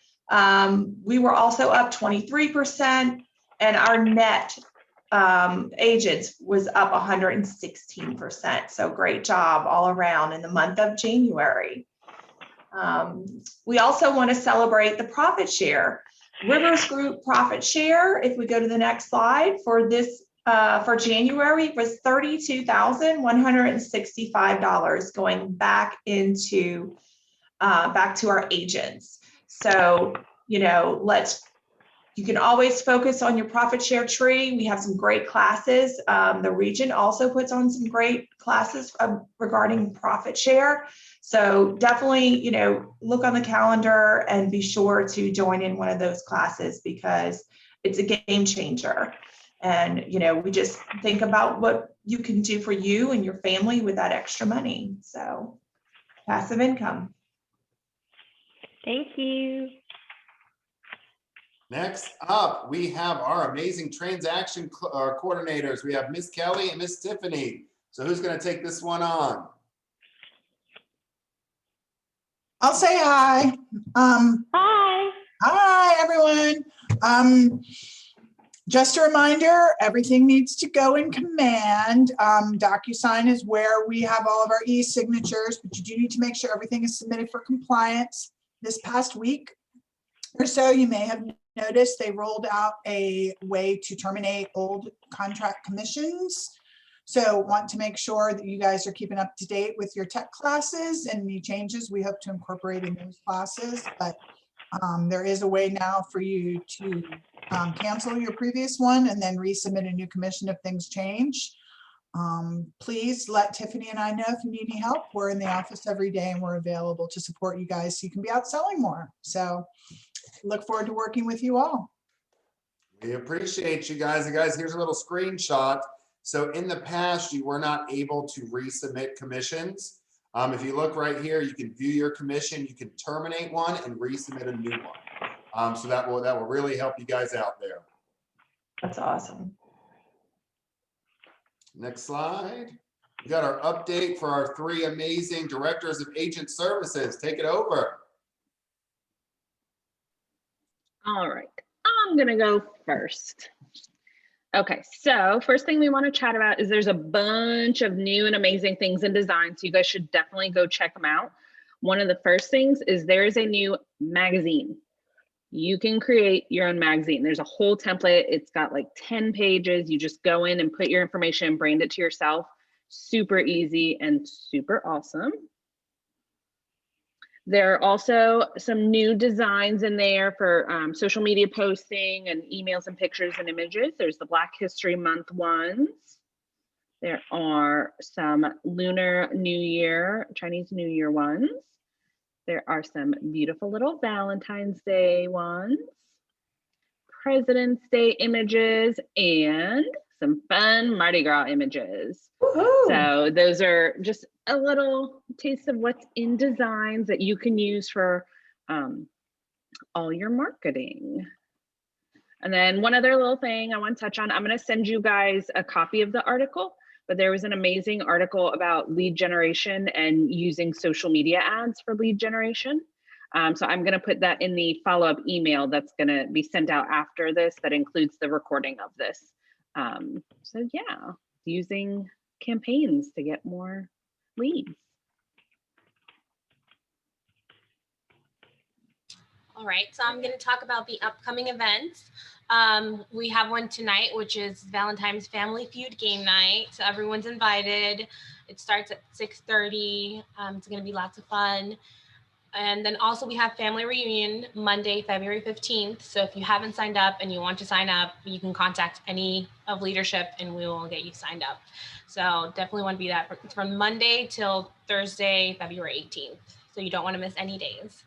we were also up 23%, and our net agents was up 116%. So great job all around in the month of January. We also want to celebrate the profit share. Rivers Group profit share, if we go to the next slide, for this for January was $32,165 going back into back to our agents. So, you know, you can always focus on your profit share tree. We have some great classes. The region also puts on some great classes regarding profit share. So definitely, you know, look on the calendar and be sure to join in one of those classes because it's a game changer. And, you know, we just think about what you can do for you and your family with that extra money. So passive income. Thank you. Next up, we have our amazing transaction coordinators. We have Miss Kelly and Miss Tiffany. So who's going to take this one on? I'll say hi. Hi. Hi, everyone. Just a reminder, everything needs to go in Command. DocuSign is where we have all of our e-signatures, but you do need to make sure everything is submitted for compliance. This past week or so, you may have noticed they rolled out a way to terminate old contract commissions. So want to make sure that you guys are keeping up to date with your tech classes, and any changes we hope to incorporate in those classes. But there is a way now for you to cancel your previous one and then resubmit a new commission if things change. Please let Tiffany and I know if you need any help. We're in the office every day and we're available to support you guys so you can be out selling more. So look forward to working with you all. We appreciate you guys. And guys, here's a little screenshot. So in the past, you were not able to resubmit commissions. If you look right here, you can view your commission, you can terminate one and resubmit a new one. So that will really help you guys out there. That's awesome. Next slide. We got our update for our 3 amazing directors of agent services. Take it over. All right, I'm gonna go first. Okay, so first thing we want to chat about is there's a bunch of new and amazing things in design, so you guys should definitely go check them out. One of the first things is there is a new magazine. You can create your own magazine. There's a whole template. It's got like 10 pages. You just go in and put your information and brand it to yourself. Super easy and super awesome. There are also some new designs in there for social media posting and emails and pictures and images. There's the Black History Month ones. There are some Lunar New Year, Chinese New Year ones. There are some beautiful little Valentine's Day ones, President's Day images, and some fun Mardi Gras images. So those are just a little taste of what's in designs that you can use for all your marketing. And then one other little thing I want to touch on, I'm going to send you guys a copy of the article, but there was an amazing article about lead generation and using social media ads for lead generation. So I'm going to put that in the follow-up email that's going to be sent out after this that includes the recording of this. So yeah, using campaigns to get more leads. All right, so I'm going to talk about the upcoming events. We have one tonight, which is Valentine's Family Feud game night. So everyone's invited. It starts at 6:30. It's going to be lots of fun. And then also we have Family Reunion Monday, February 15th. So if you haven't signed up and you want to sign up, you can contact any of leadership and we will get you signed up. So definitely want to be that. It's from Monday till Thursday, February 18th. So you don't want to miss any days.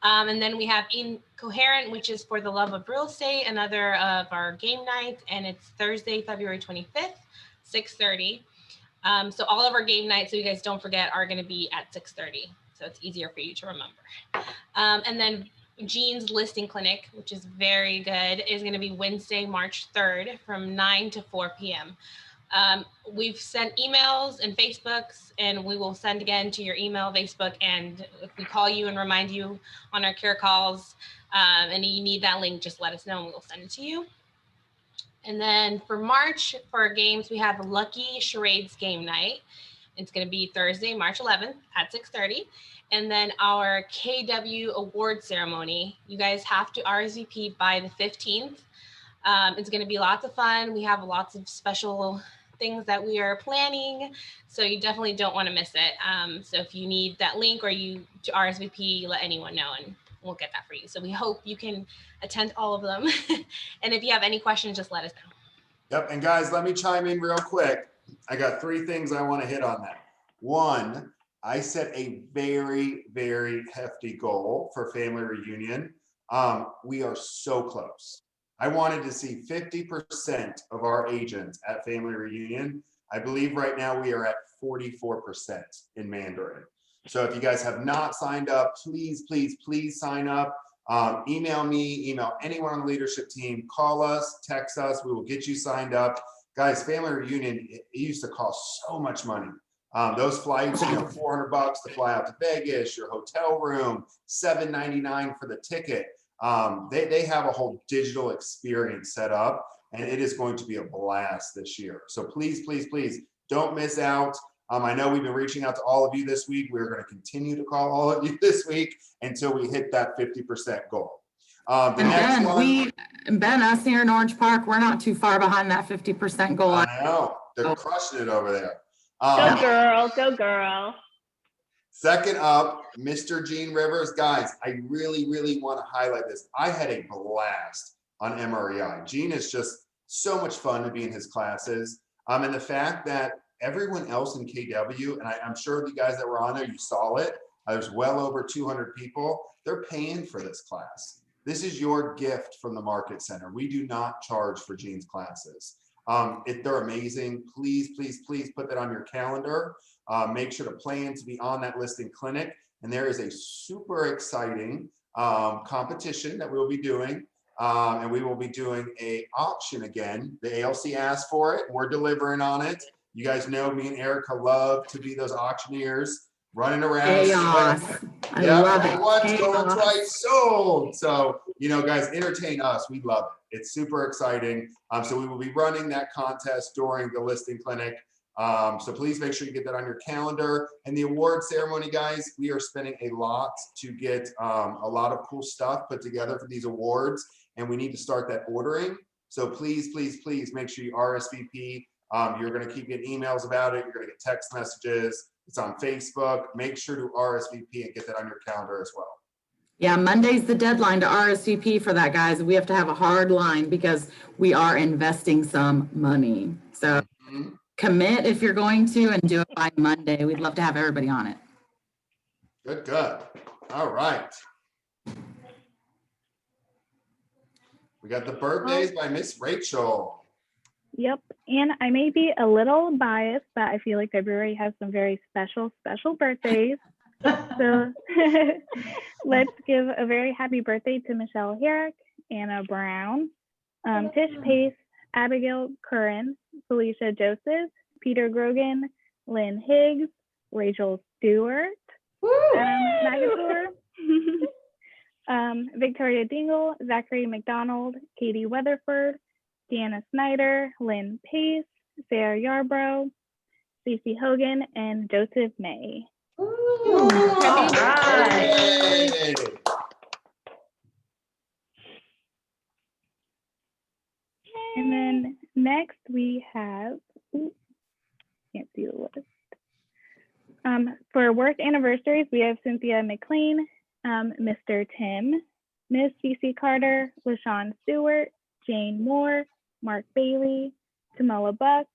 And then we have Incoherent, which is for the love of real estate, another of our game nights. And it's Thursday, February 25th, 6:30. So all of our game nights, so you guys don't forget, are going to be at 6:30. So it's easier for you to remember. And then Jean's Listing Clinic, which is very good, is going to be Wednesday, March 3rd from 9 to 4 p.m. We've sent emails and Facebooks, and we will send again to your email, Facebook, and if we call you and remind you on our care calls, and you need that link, just let us know and we'll send it to you. And then for March, for our games, we have Lucky Charades Game Night. It's going to be Thursday, March 11th at 6:30. And then our KW award ceremony, you guys have to RSVP by the 15th. It's going to be lots of fun. We have lots of special things that we are planning, so you definitely don't want to miss it. So if you need that link or you to RSVP, let anyone know and we'll get that for you. So we hope you can attend all of them. And if you have any questions, just let us know. Yep, and guys, let me chime in real quick. I got 3 things I want to hit on that. 1, I set a very, very hefty goal for Family Reunion. We are so close. I wanted to see 50% of our agents at Family Reunion. I believe right now we are at 44% in Mandarin. So if you guys have not signed up, please, please, please sign up. Email me, email anyone on the leadership team, call us, text us, we will get you signed up. Guys, family reunion, it used to cost so much money. Those flights, $400 to fly out to Vegas, your hotel room, $7.99 for the ticket. They have a whole digital experience set up, and it is going to be a blast this year. So please, please, please don't miss out. I know we've been reaching out to all of you this week. We're going to continue to call all of you this week until we hit that 50% goal. The next one, Ben, us here in Orange Park, we're not too far behind that 50% goal. I know they're crushing it over there. Go girl, go girl. Second up, Mr. Gene Rivers. Guys, I really, really want to highlight this. I had a blast on MREI. Gene is just so much fun to be in his classes. And the fact that everyone else in KW, and I'm sure the guys that were on there, you saw it. There's well over 200 people. They're paying for this class. This is your gift from the Market Center. We do not charge for Gene's classes. They're amazing. Please, please, please put that on your calendar. Make sure to plan to be on that listing clinic. And there is a super exciting competition that we'll be doing. And we will be doing an auction again. The ALC asked for it. We're delivering on it. You guys know me and Erica love to be those auctioneers running around. Chaos. I love it. Once going twice sold. So, guys, entertain us. We love it. It's super exciting. So we will be running that contest during the listing clinic. So please make sure you get that on your calendar. And the award ceremony, guys, we are spending a lot to get a lot of cool stuff put together for these awards. And we need to start that ordering. So please, please, please make sure you RSVP. You're going to keep getting emails about it. You're going to get text messages. It's on Facebook. Make sure to RSVP and get that on your calendar as well. Yeah, Monday's the deadline to RSVP for that, guys. We have to have a hard line because we are investing some money. So commit if you're going to and do it by Monday. We'd love to have everybody on it. Good, good. All right. We got the birthdays by Miss Rachel. Yep. And I may be a little biased, but I feel like February has some very special birthdays. So let's give a very happy birthday to Michelle Herrick, Anna Brown, Tish Pace, Abigail Curran, Felicia Joseph, Peter Grogan, Lynn Higgs, Rachel Stewart, Magator, Victoria Dingle, Zachary McDonald, Katie Weatherford, Deanna Snyder, Lynn Pace, Sarah Yarbrough, Stacey Hogan, and Joseph May. All right. And then next we have, can't see the list. For work anniversaries, we have Cynthia McLean, Mr. Tim, Miss CC Carter, LaShawn Stewart, Jane Moore, Mark Bailey, Tamala Buck,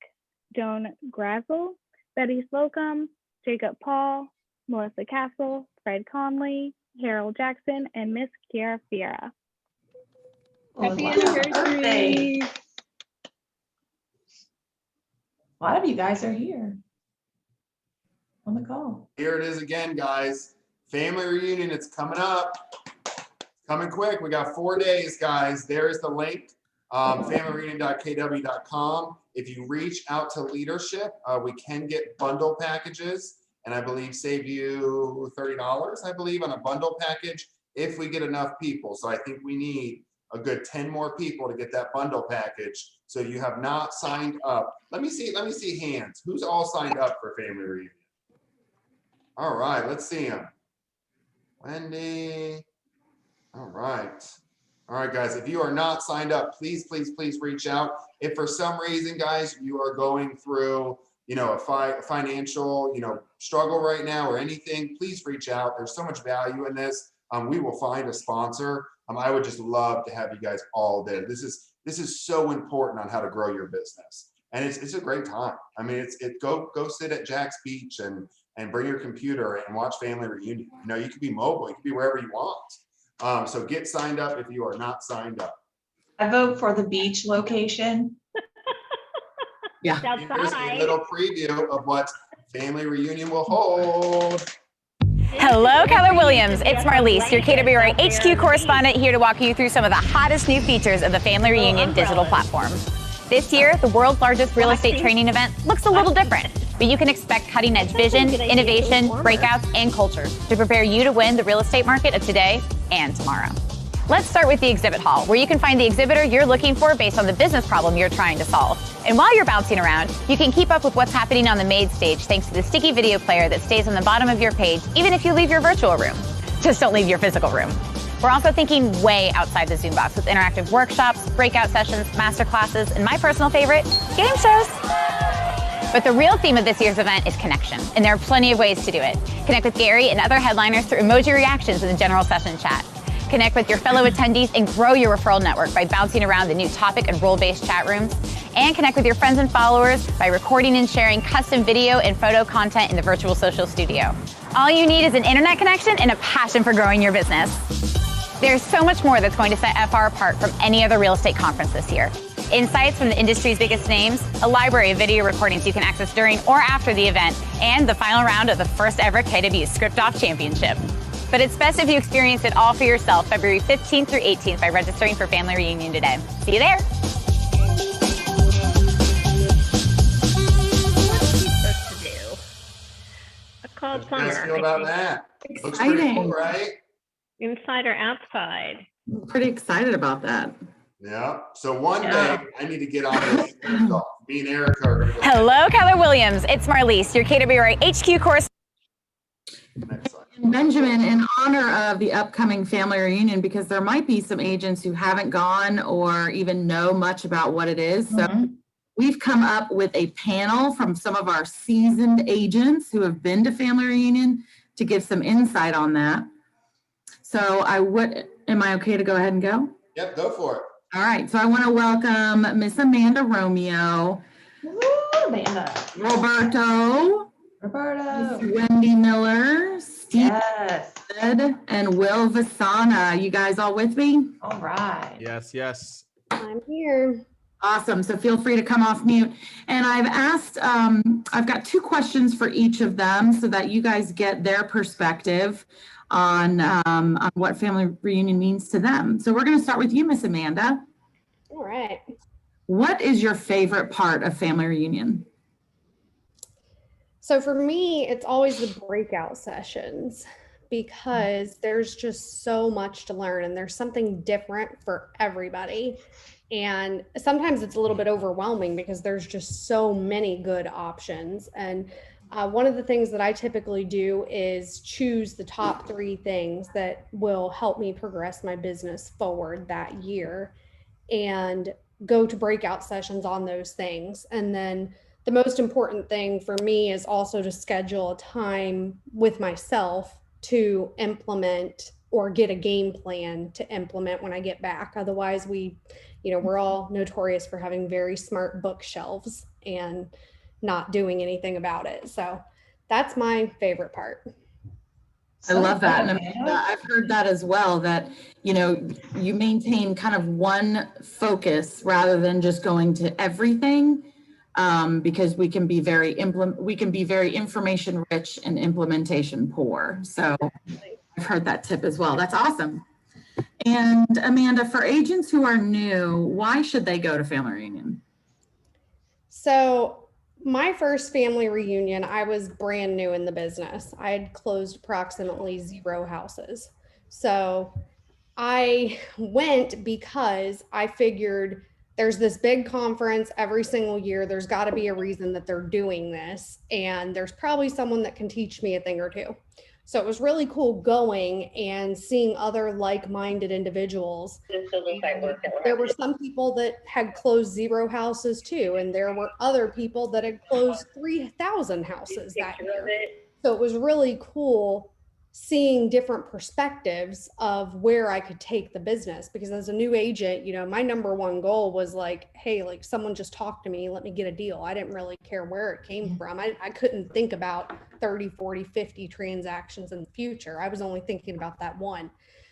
Joan Grazel, Betty Slocum, Jacob Paul, Melissa Castle, Fred Conley, Harold Jackson, and Miss Kiara Fiera. Happy anniversary. A lot of you guys are here on the call. Here it is again, guys. Family reunion, it's coming up. It's coming quick. We got 4 days, guys. There's the link, familyreunion.kw.com. If you reach out to leadership, we can get bundle packages, and I believe save you $30, I believe, on a bundle package if we get enough people. So I think we need a good 10 more people to get that bundle package. So you have not signed up. Let me see hands. Who's all signed up for family reunion? All right, let's see them. Wendy. All right. All right, guys, if you are not signed up, please, please, please reach out. If for some reason, guys, you are going through, a financial, struggle right now or anything, please reach out. There's so much value in this. We will find a sponsor. I would just love to have you guys all there. This is so important on how to grow your business. And it's a great time. I mean, go sit at Jack's Beach and bring your computer and watch family reunion. You can be mobile, you can be wherever you want. So get signed up if you are not signed up. I vote for the beach location. Yeah. Here's a little preview of what family reunion will hold. Hello, Keller Williams. It's Marlise, your KWRA HQ correspondent, here to walk you through some of the hottest new features of the Family Reunion digital platform. This year, the world's largest real estate training event looks a little different, but you can expect cutting-edge vision, innovation, breakouts, and culture to prepare you to win the real estate market of today and tomorrow. Let's start with the exhibit hall, where you can find the exhibitor you're looking for based on the business problem you're trying to solve. And while you're bouncing around, you can keep up with what's happening on the main stage thanks to the sticky video player that stays on the bottom of your page, even if you leave your virtual room. Just don't leave your physical room. We're also thinking way outside the Zoom box with interactive workshops, breakout sessions, master classes, and my personal favorite, game shows. But the real theme of this year's event is connection, and there are plenty of ways to do it. Connect with Gary and other headliners through emoji reactions in the general session chat. Connect with your fellow attendees and grow your referral network by bouncing around the new topic and role-based chat rooms. And connect with your friends and followers by recording and sharing custom video and photo content in the virtual social studio. All you need is an internet connection and a passion for growing your business. There's so much more that's going to set FR apart from any other real estate conference this year. Insights from the industry's biggest names, a library of video recordings you can access during or after the event, and the final round of the first ever KW Script Off Championship. But it's best if you experience it all for yourself February 15th through 18th by registering for Family Reunion today. See you there. A call How plumber. do you guys feel about that? Looks pretty Exciting. cool, right? Inside or outside? I'm pretty excited about that. Yeah. So one day I need to get on this. Me and Erica are gonna go. Hello, Keller Williams. It's Marlise, your KWRA HQ correspondent. And Benjamin, in honor of the upcoming family reunion, because there might be some agents who haven't gone or even know much about what it is. So we've come up with a panel from some of our seasoned agents who have been to family reunion to give some insight on that. So am I okay to go ahead and go? Yep, go for it. All right, so I want to welcome Miss Amanda Romeo, Amanda. Roberto, Miss Wendy Miller, Steve, and Will Vasana. You guys all with me? All right. Yes, yes. I'm here. Awesome. So feel free to come off mute. And I've asked, I've got 2 questions for each of them so that you guys get their perspective on what family reunion means to them. So we're going to start with you, Miss Amanda. All right. What is your favorite part of family reunion? So for me, it's always the breakout sessions because there's just so much to learn and there's something different for everybody. And sometimes it's a little bit overwhelming because there's just so many good options. And one of the things that I typically do is choose the top 3 things that will help me progress my business forward that year and go to breakout sessions on those things. And then the most important thing for me is also to schedule a time with myself to implement or get a game plan to implement when I get back. Otherwise, we're all notorious for having very smart bookshelves and not doing anything about it. So that's my favorite part. I love that. And Amanda, I've heard that as well, that, you maintain kind of one focus rather than just going to everything. Because we can be very information rich and implementation poor. So I've heard that tip as well. That's awesome. And Amanda, for agents who are new, why should they go to family reunion? So my first family reunion, I was brand new in the business. I had closed approximately 0 houses. So I went because I figured there's this big conference every single year. There's got to be a reason that they're doing this. And there's probably someone that can teach me a thing or two. So it was really cool going and seeing other like-minded individuals. There were some people that had closed 0 houses too. And there were other people that had closed 3,000 houses that year. So it was really cool seeing different perspectives of where I could take the business, because as a new agent, my number one goal was like, hey, like someone just talked to me, let me get a deal. I didn't really care where it came from. I couldn't think about 30, 40, 50 transactions in the future. I was only thinking about that one.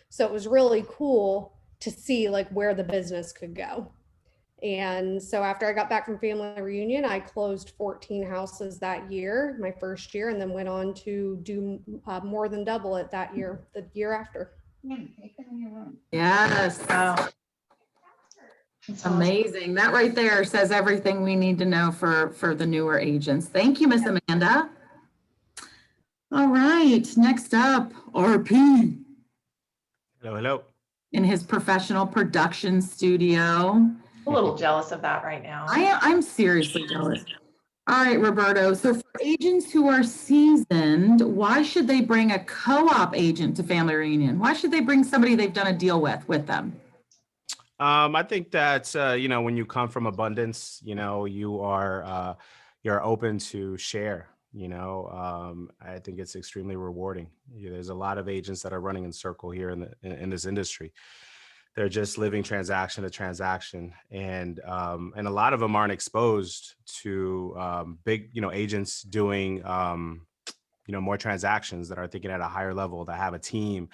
So it was really cool to see like where the business could go. And so after I got back from family reunion, I closed 14 houses that year, my first year, and then went on to do more than double it that year, the year after. Yes. Wow. Amazing. That right there says everything we need to know for the newer agents. Thank you, Miss Amanda. All right, next up, RP. Hello, hello. In his professional production studio. A little jealous of that right now. I'm seriously jealous. All right, Roberto. So for agents who are seasoned, why should they bring a co-op agent to family reunion? Why should they bring somebody they've done a deal with them? I think that when you come from abundance, you're open to share. I think it's extremely rewarding. There's a lot of agents that are running in circle here in this industry. They're just living transaction to transaction, and a lot of them aren't exposed to big agents doing more transactions, that are thinking at a higher level, that have a team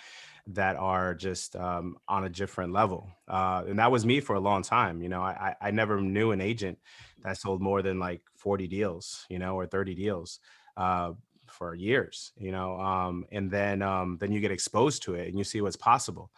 that are just on a different level. And that was me for a long time. I never knew an agent that sold more than like 40 deals, or 30 deals for years, and then you get exposed to it and you see what's possible.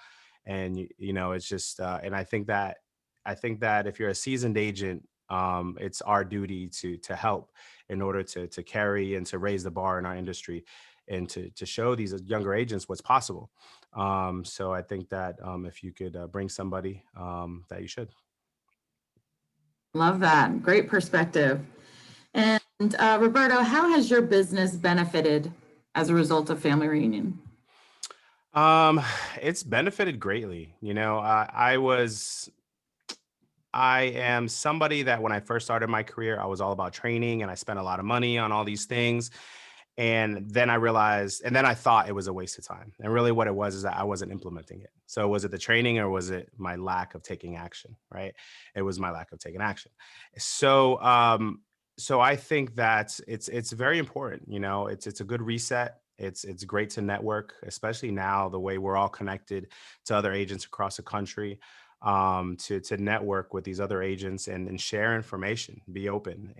And, it's just, and I think that if you're a seasoned agent, it's our duty to help in order to carry and to raise the bar in our industry, and to show these younger agents what's possible. So I think that if you could bring somebody, that you should. Love that. Great perspective. And Roberto, how has your business benefited as a result of family reunion? It's benefited greatly. I am somebody that when I first started my career, I was all about training, and I spent a lot of money on all these things. And then I realized, and then I thought it was a waste of time. And really what it was is that I wasn't implementing it. So was it the training, or was it my lack of taking action, right? It was my lack of taking action. So I think that it's very important. It's a good reset. It's great to network, especially now, the way we're all connected to other agents across the country, to network with these other agents and share information, be open,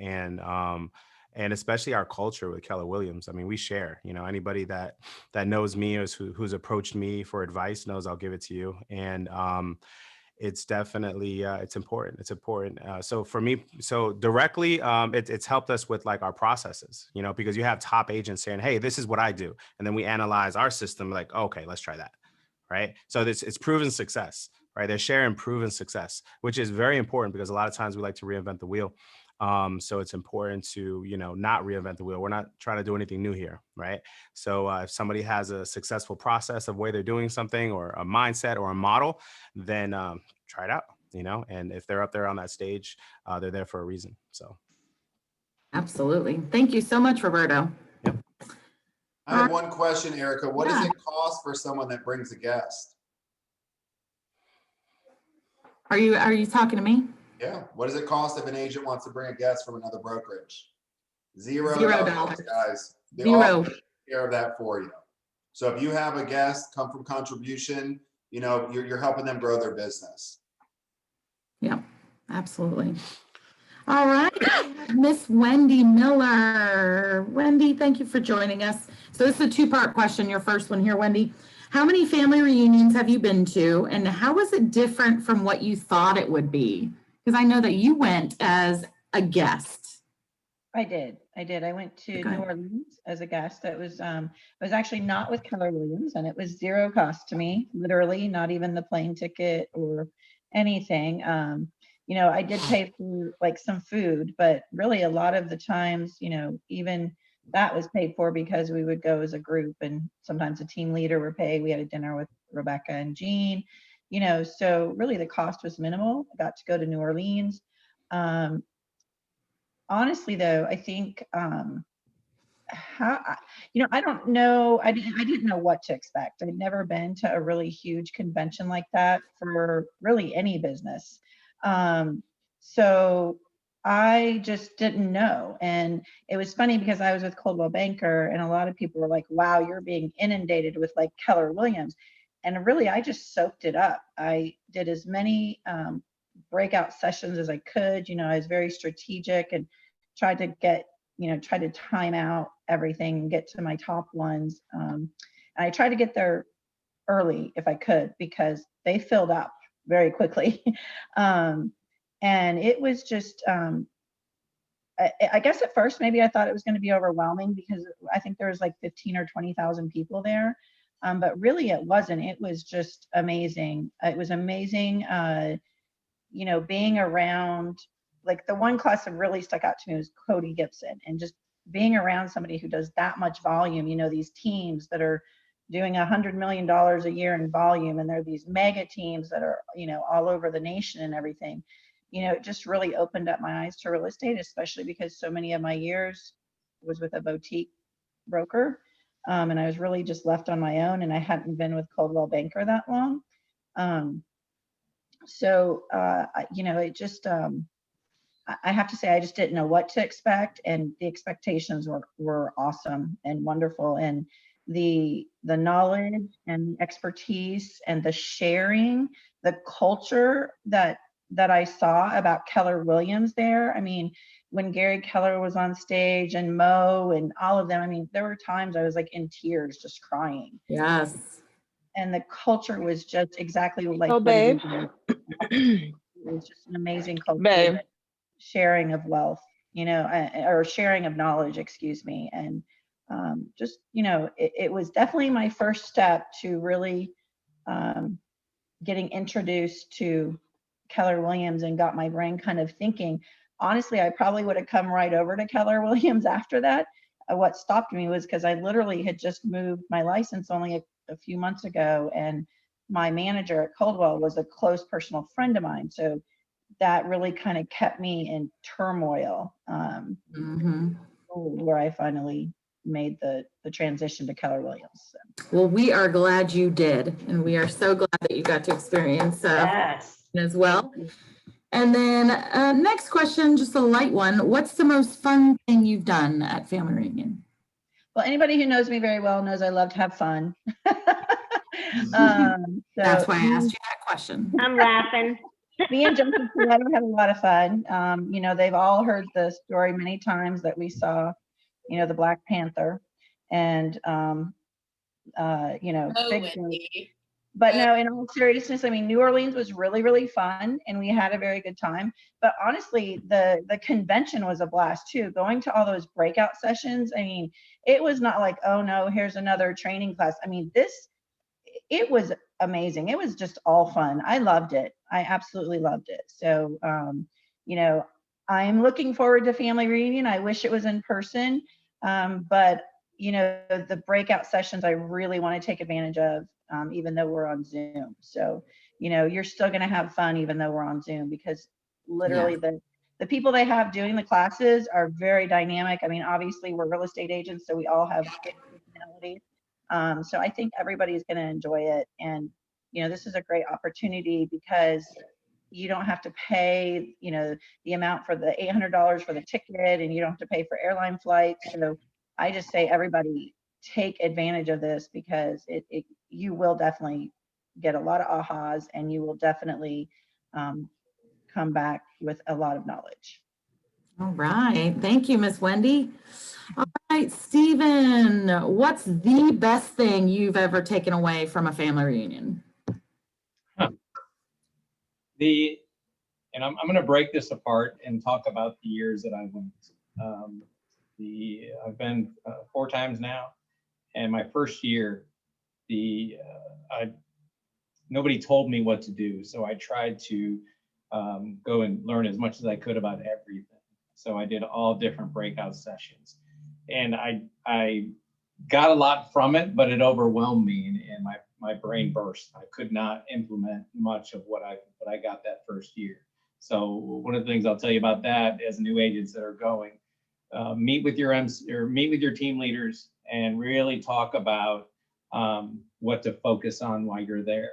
and especially our culture with Keller Williams. I mean, we share. Anybody that knows me or who's approached me for advice knows I'll give it to you. And it's definitely it's important. It's important. So for me, directly, it's helped us with like our processes. Because you have top agents saying, "Hey, this is what I do," and then we analyze our system. Like, okay, let's try that, right? So it's proven success, right? They're sharing proven success, which is very important, because a lot of times we like to reinvent the wheel. So it's important to, not reinvent the wheel. We're not trying to do anything new here, right? So if somebody has a successful process of way they're doing something, or a mindset or a model, then try it out, and if they're up there on that stage, they're there for a reason. So. Absolutely. Thank you so much, Roberto. Yep. I have one question, Erica. What does it cost for someone that brings a guest? Are you talking to me? Yeah. What does it cost if an agent wants to bring a guest from another brokerage? $0, guys. They all take care of that for you. So if you have a guest come from contribution, you're helping them grow their business. Yeah, absolutely. All right, Miss Wendy Miller. Wendy, thank you for joining us. So this is a two-part question. Your first one here, Wendy. How many family reunions have you been to, and how was it different from what you thought it would be? Because I know that you went as a guest. I did. I went to New Orleans as a guest. It was actually not with Keller Williams, and it was zero cost to me, literally, not even the plane ticket or anything. I did pay for like some food, but really a lot of the times, even that was paid for because we would go as a group, and sometimes a team leader would pay. We had a dinner with Rebecca and Jean, so really the cost was minimal. I got to go to New Orleans. Honestly, though, I think I don't know. I didn't know what to expect. I'd never been to a really huge convention like that for really any business. So I just didn't know. And it was funny because I was with Coldwell Banker, and a lot of people were like, wow, you're being inundated with like Keller Williams. And really, I just soaked it up. I did as many breakout sessions as I could. You know, I was very strategic and tried to get, tried to time out everything and get to my top ones. And I tried to get there early if I could, because they filled up very quickly. And it was just, I guess at first, maybe I thought it was going to be overwhelming, because I think there was like 15 or 20,000 people there. But really it wasn't. It was just amazing. It was amazing, being around, like the one class that really stuck out to me was Cody Gibson, and just being around somebody who does that much volume, these teams that are doing $100 million a year in volume, and there are these mega teams that are, all over the nation and everything. It just really opened up my eyes to real estate, especially because so many of my years was with a boutique broker. And I was really just left on my own, and I hadn't been with Coldwell Banker that long. It just, I have to say, I just didn't know what to expect, and the expectations were awesome and wonderful. And the knowledge and expertise and the sharing, the culture that I saw about Keller Williams there. I mean, when Gary Keller was on stage and Mo and all of them, I mean, there were times I was like in tears, just crying. Yes. And the culture was just exactly like, Oh, babe. It was just an amazing culture. Babe. Sharing of wealth, or sharing of knowledge, excuse me. And it was definitely my first step to really getting introduced to Keller Williams, and got my brain kind of thinking. Honestly, I probably would have come right over to Keller Williams after that. What stopped me was because I literally had just moved my license only a few months ago, and my manager at Coldwell was a close personal friend of mine. So that really kind of kept me in turmoil, where I finally made the transition to Keller Williams. So. Well, we are glad you did, and we are so glad that you got to experience as well. And then next question, just a light one. What's the most fun thing you've done at family reunion? Well, anybody who knows me very well knows I love to have fun. That's why I asked you that question. I'm laughing. Me and Justin have a lot of fun. They've all heard the story many times that we saw, the Black Panther, and but no, in all seriousness, I mean, New Orleans was really, really fun, and we had a very good time. But honestly, the convention was a blast too. Going to all those breakout sessions, I mean, it was not like, oh no, here's another training class. I mean, it was amazing. It was just all fun. I loved it. I absolutely loved it. So, I'm looking forward to family reunion. I wish it was in person, but the breakout sessions I really want to take advantage of, even though we're on Zoom. So, you're still going to have fun even though we're on Zoom, because literally the people they have doing the classes are very dynamic. I mean, obviously we're real estate agents, so we all have personalities. So I think everybody's going to enjoy it. And, this is a great opportunity because you don't have to pay, the amount for the $800 for the ticket, and you don't have to pay for airline flights. So I just say everybody take advantage of this, because you will definitely get a lot of ahas, and you will definitely come back with a lot of knowledge. All right. Thank you, Miss Wendy. All right, Stephen, what's the best thing you've ever taken away from a family reunion? I'm going to break this apart and talk about the years that I went. I've been 4 times now, and my first year, nobody told me what to do, so I tried to go and learn as much as I could about everything. So I did all different breakout sessions, and I got a lot from it, but it overwhelmed me, and my brain burst. I could not implement much of what I got that first year. So one of the things I'll tell you about that, as new agents that are going, meet with your team leaders and really talk about what to focus on while you're there.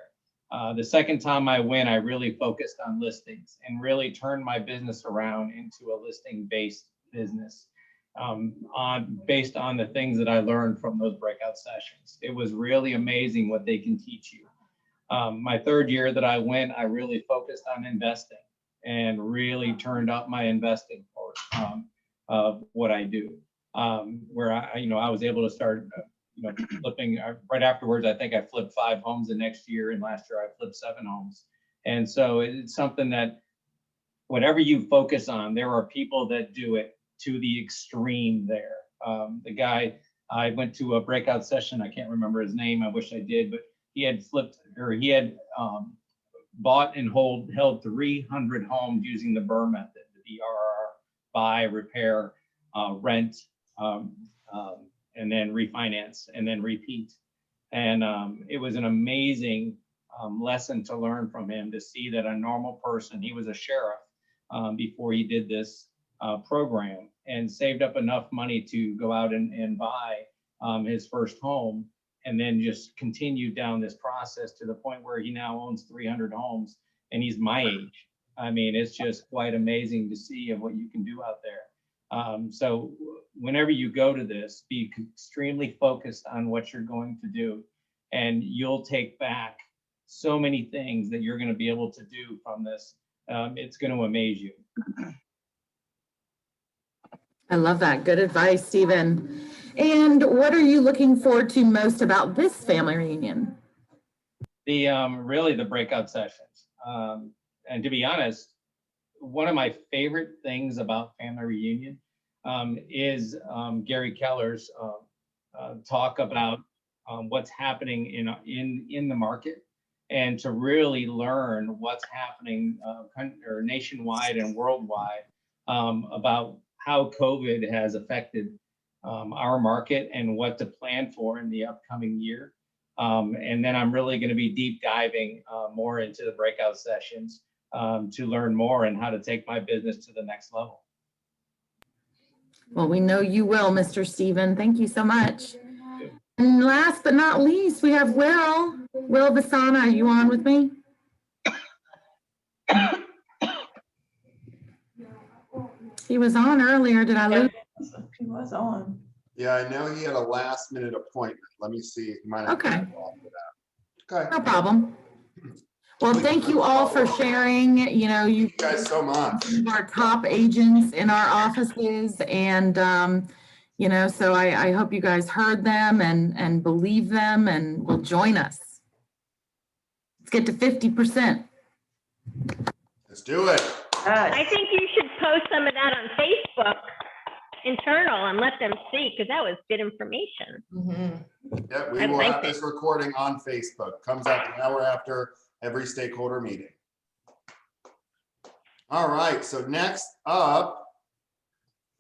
The second time I went, I really focused on listings and really turned my business around into a listing-based business based on the things that I learned from those breakout sessions. It was really amazing what they can teach you. My third year that I went, I really focused on investing. and really turned up my investing part of what I do. Where I was able to start, flipping right afterwards. I think I flipped 5 homes the next year, and last year I flipped 7 homes. And so it's something that whatever you focus on, there are people that do it to the extreme there. The guy, I went to a breakout session, I can't remember his name, I wish I did, but he had bought and held 300 homes using the BRRRR method, the BRRR, buy, repair, rent, and then refinance, and then repeat. And it was an amazing lesson to learn from him, to see that a normal person, he was a sheriff before he did this program, and saved up enough money to go out and buy his first home, and then just continued down this process to the point where he now owns 300 homes, and he's my age. I mean, it's just quite amazing to see what you can do out there. So whenever you go to this, be extremely focused on what you're going to do, and you'll take back so many things that you're going to be able to do from this. It's going to amaze you. I love that. Good advice, Stephen. And what are you looking forward to most about this family reunion? The really the breakout sessions. And to be honest, one of my favorite things about family reunion is Gary Keller's talk about what's happening in the market, and to really learn what's happening or nationwide and worldwide about how COVID has affected our market and what to plan for in the upcoming year. And then I'm really going to be deep diving more into the breakout sessions to learn more and how to take my business to the next level. Well, we know you will, Mr. Stephen. Thank you so much. And last but not least, we have Will Vasana. Are you on with me? He was on earlier. Did I lose? He was on. Yeah, I know he had a last minute appointment. Let me see. He might have Okay. Okay. No problem. Well, thank you all for sharing. You guys so much. Our top agents in our offices, and so I hope you guys heard them and believe them and will join us. Let's get to 50%. Let's do it. I think you should post some of that on Facebook internal and let them see, because that was good information. Yeah, we I will like have it. this recording on Facebook. Comes out an hour after every stakeholder meeting. All right, so next up,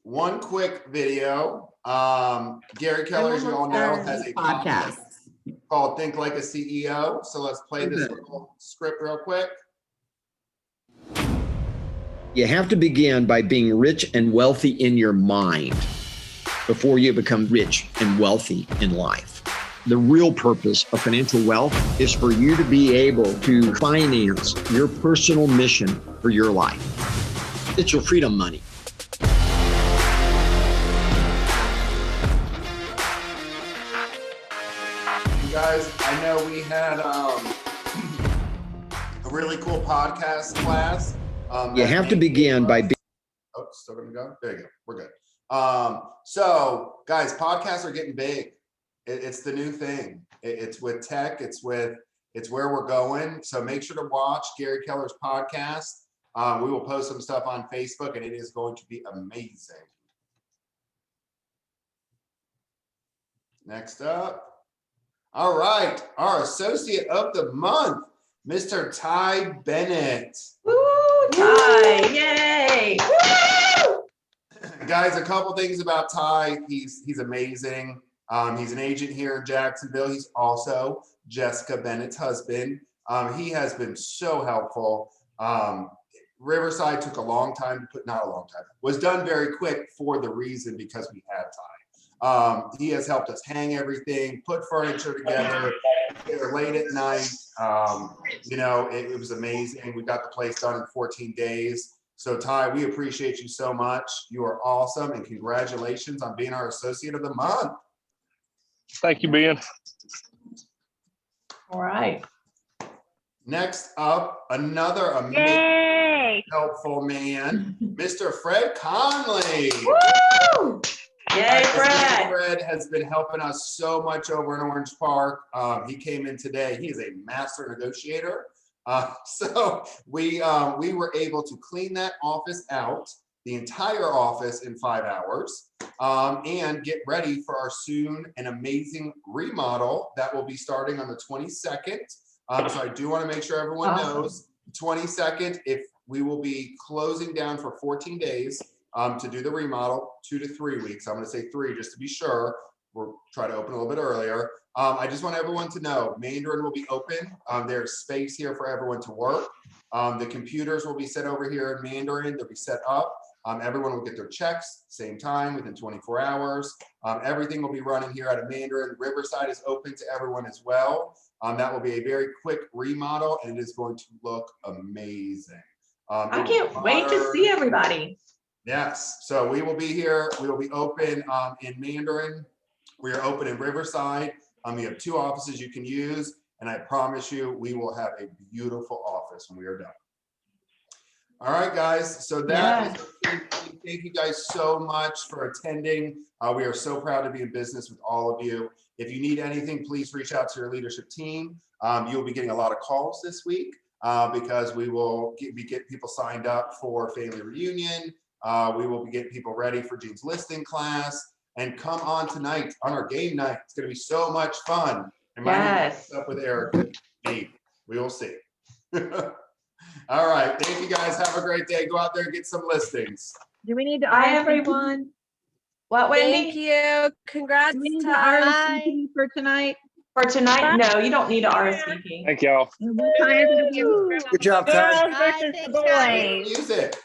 one quick video. Gary Keller, as you all know, has a podcast called Think Like a CEO. So let's play this little script real quick. You have to begin by being rich and wealthy in your mind before you become rich and wealthy in life. The real purpose of financial wealth is for you to be able to finance your personal mission for your life. It's your freedom money. You guys, I know we had a really cool podcast class. You have to begin by being. Oh, still gonna go? There you go. We're good. So guys, podcasts are getting big. It's the new thing. It's with tech. It's where we're going. So make sure to watch Gary Keller's podcast. We will post some stuff on Facebook, and it is going to be amazing. Next up. All right, our associate of the month, Mr. Ty Bennett. Woo, Ty, yay. Woo! Guys, a couple things about Ty. He's amazing. He's an agent here in Jacksonville. He's also Jessica Bennett's husband. He has been so helpful. Riverside took a long time to put, not a long time, was done very quick for the reason because we had Ty. He has helped us hang everything, put furniture together, late at night. It was amazing. We got the place done in 14 days. So Ty, we appreciate you so much. You are awesome, and congratulations on being our associate of the month. Thank you, Ben. All right. Next up, another amazing. Yay! helpful man, Mr. Fred Conley. Woo! Yay, Mr. Fred. Fred has been helping us so much over in Orange Park. He came in today. He is a master negotiator. So we were able to clean that office out, the entire office, in 5 hours, and get ready for our soon and amazing remodel that will be starting on the 22nd. So I do want to make sure everyone knows, 22nd, if we will be closing down for 14 days to do the remodel, 2 to 3 weeks. I'm going to say 3 just to be sure. We'll try to open a little bit earlier. I just want everyone to know Mandarin will be open. There's space here for everyone to work. The computers will be set over here in Mandarin. They'll be set up. Everyone will get their checks same time within 24 hours. Everything will be running here out of Mandarin. Riverside is open to everyone as well. That will be a very quick remodel, and it is going to look amazing. I can't wait to see everybody. Yes, so we will be here. We will be open in Mandarin. We are open in Riverside. We have 2 offices you can use, and I promise you, we will have a beautiful office when we are done. All right, guys. So that is, thank you guys so much for attending. We are so proud to be in business with all of you. If you need anything, please reach out to your leadership team. You'll be getting a lot of calls this week because we will get people signed up for family reunion. We will be getting people ready for Jean's listing class. And come on tonight on our game night. It's going to be so much fun. Yes. Up with Eric. We will see. All right. Thank you guys. Have a great day. Go out there and get some listings. Do we need to? Bye, everyone. What, Wendy? Thank you. Congrats, Do we need to Ty. RSVP for tonight? For tonight? No, you don't need to RSVP. Thank y'all. What time is it? Good job, Girls Ty. versus the boys. Music.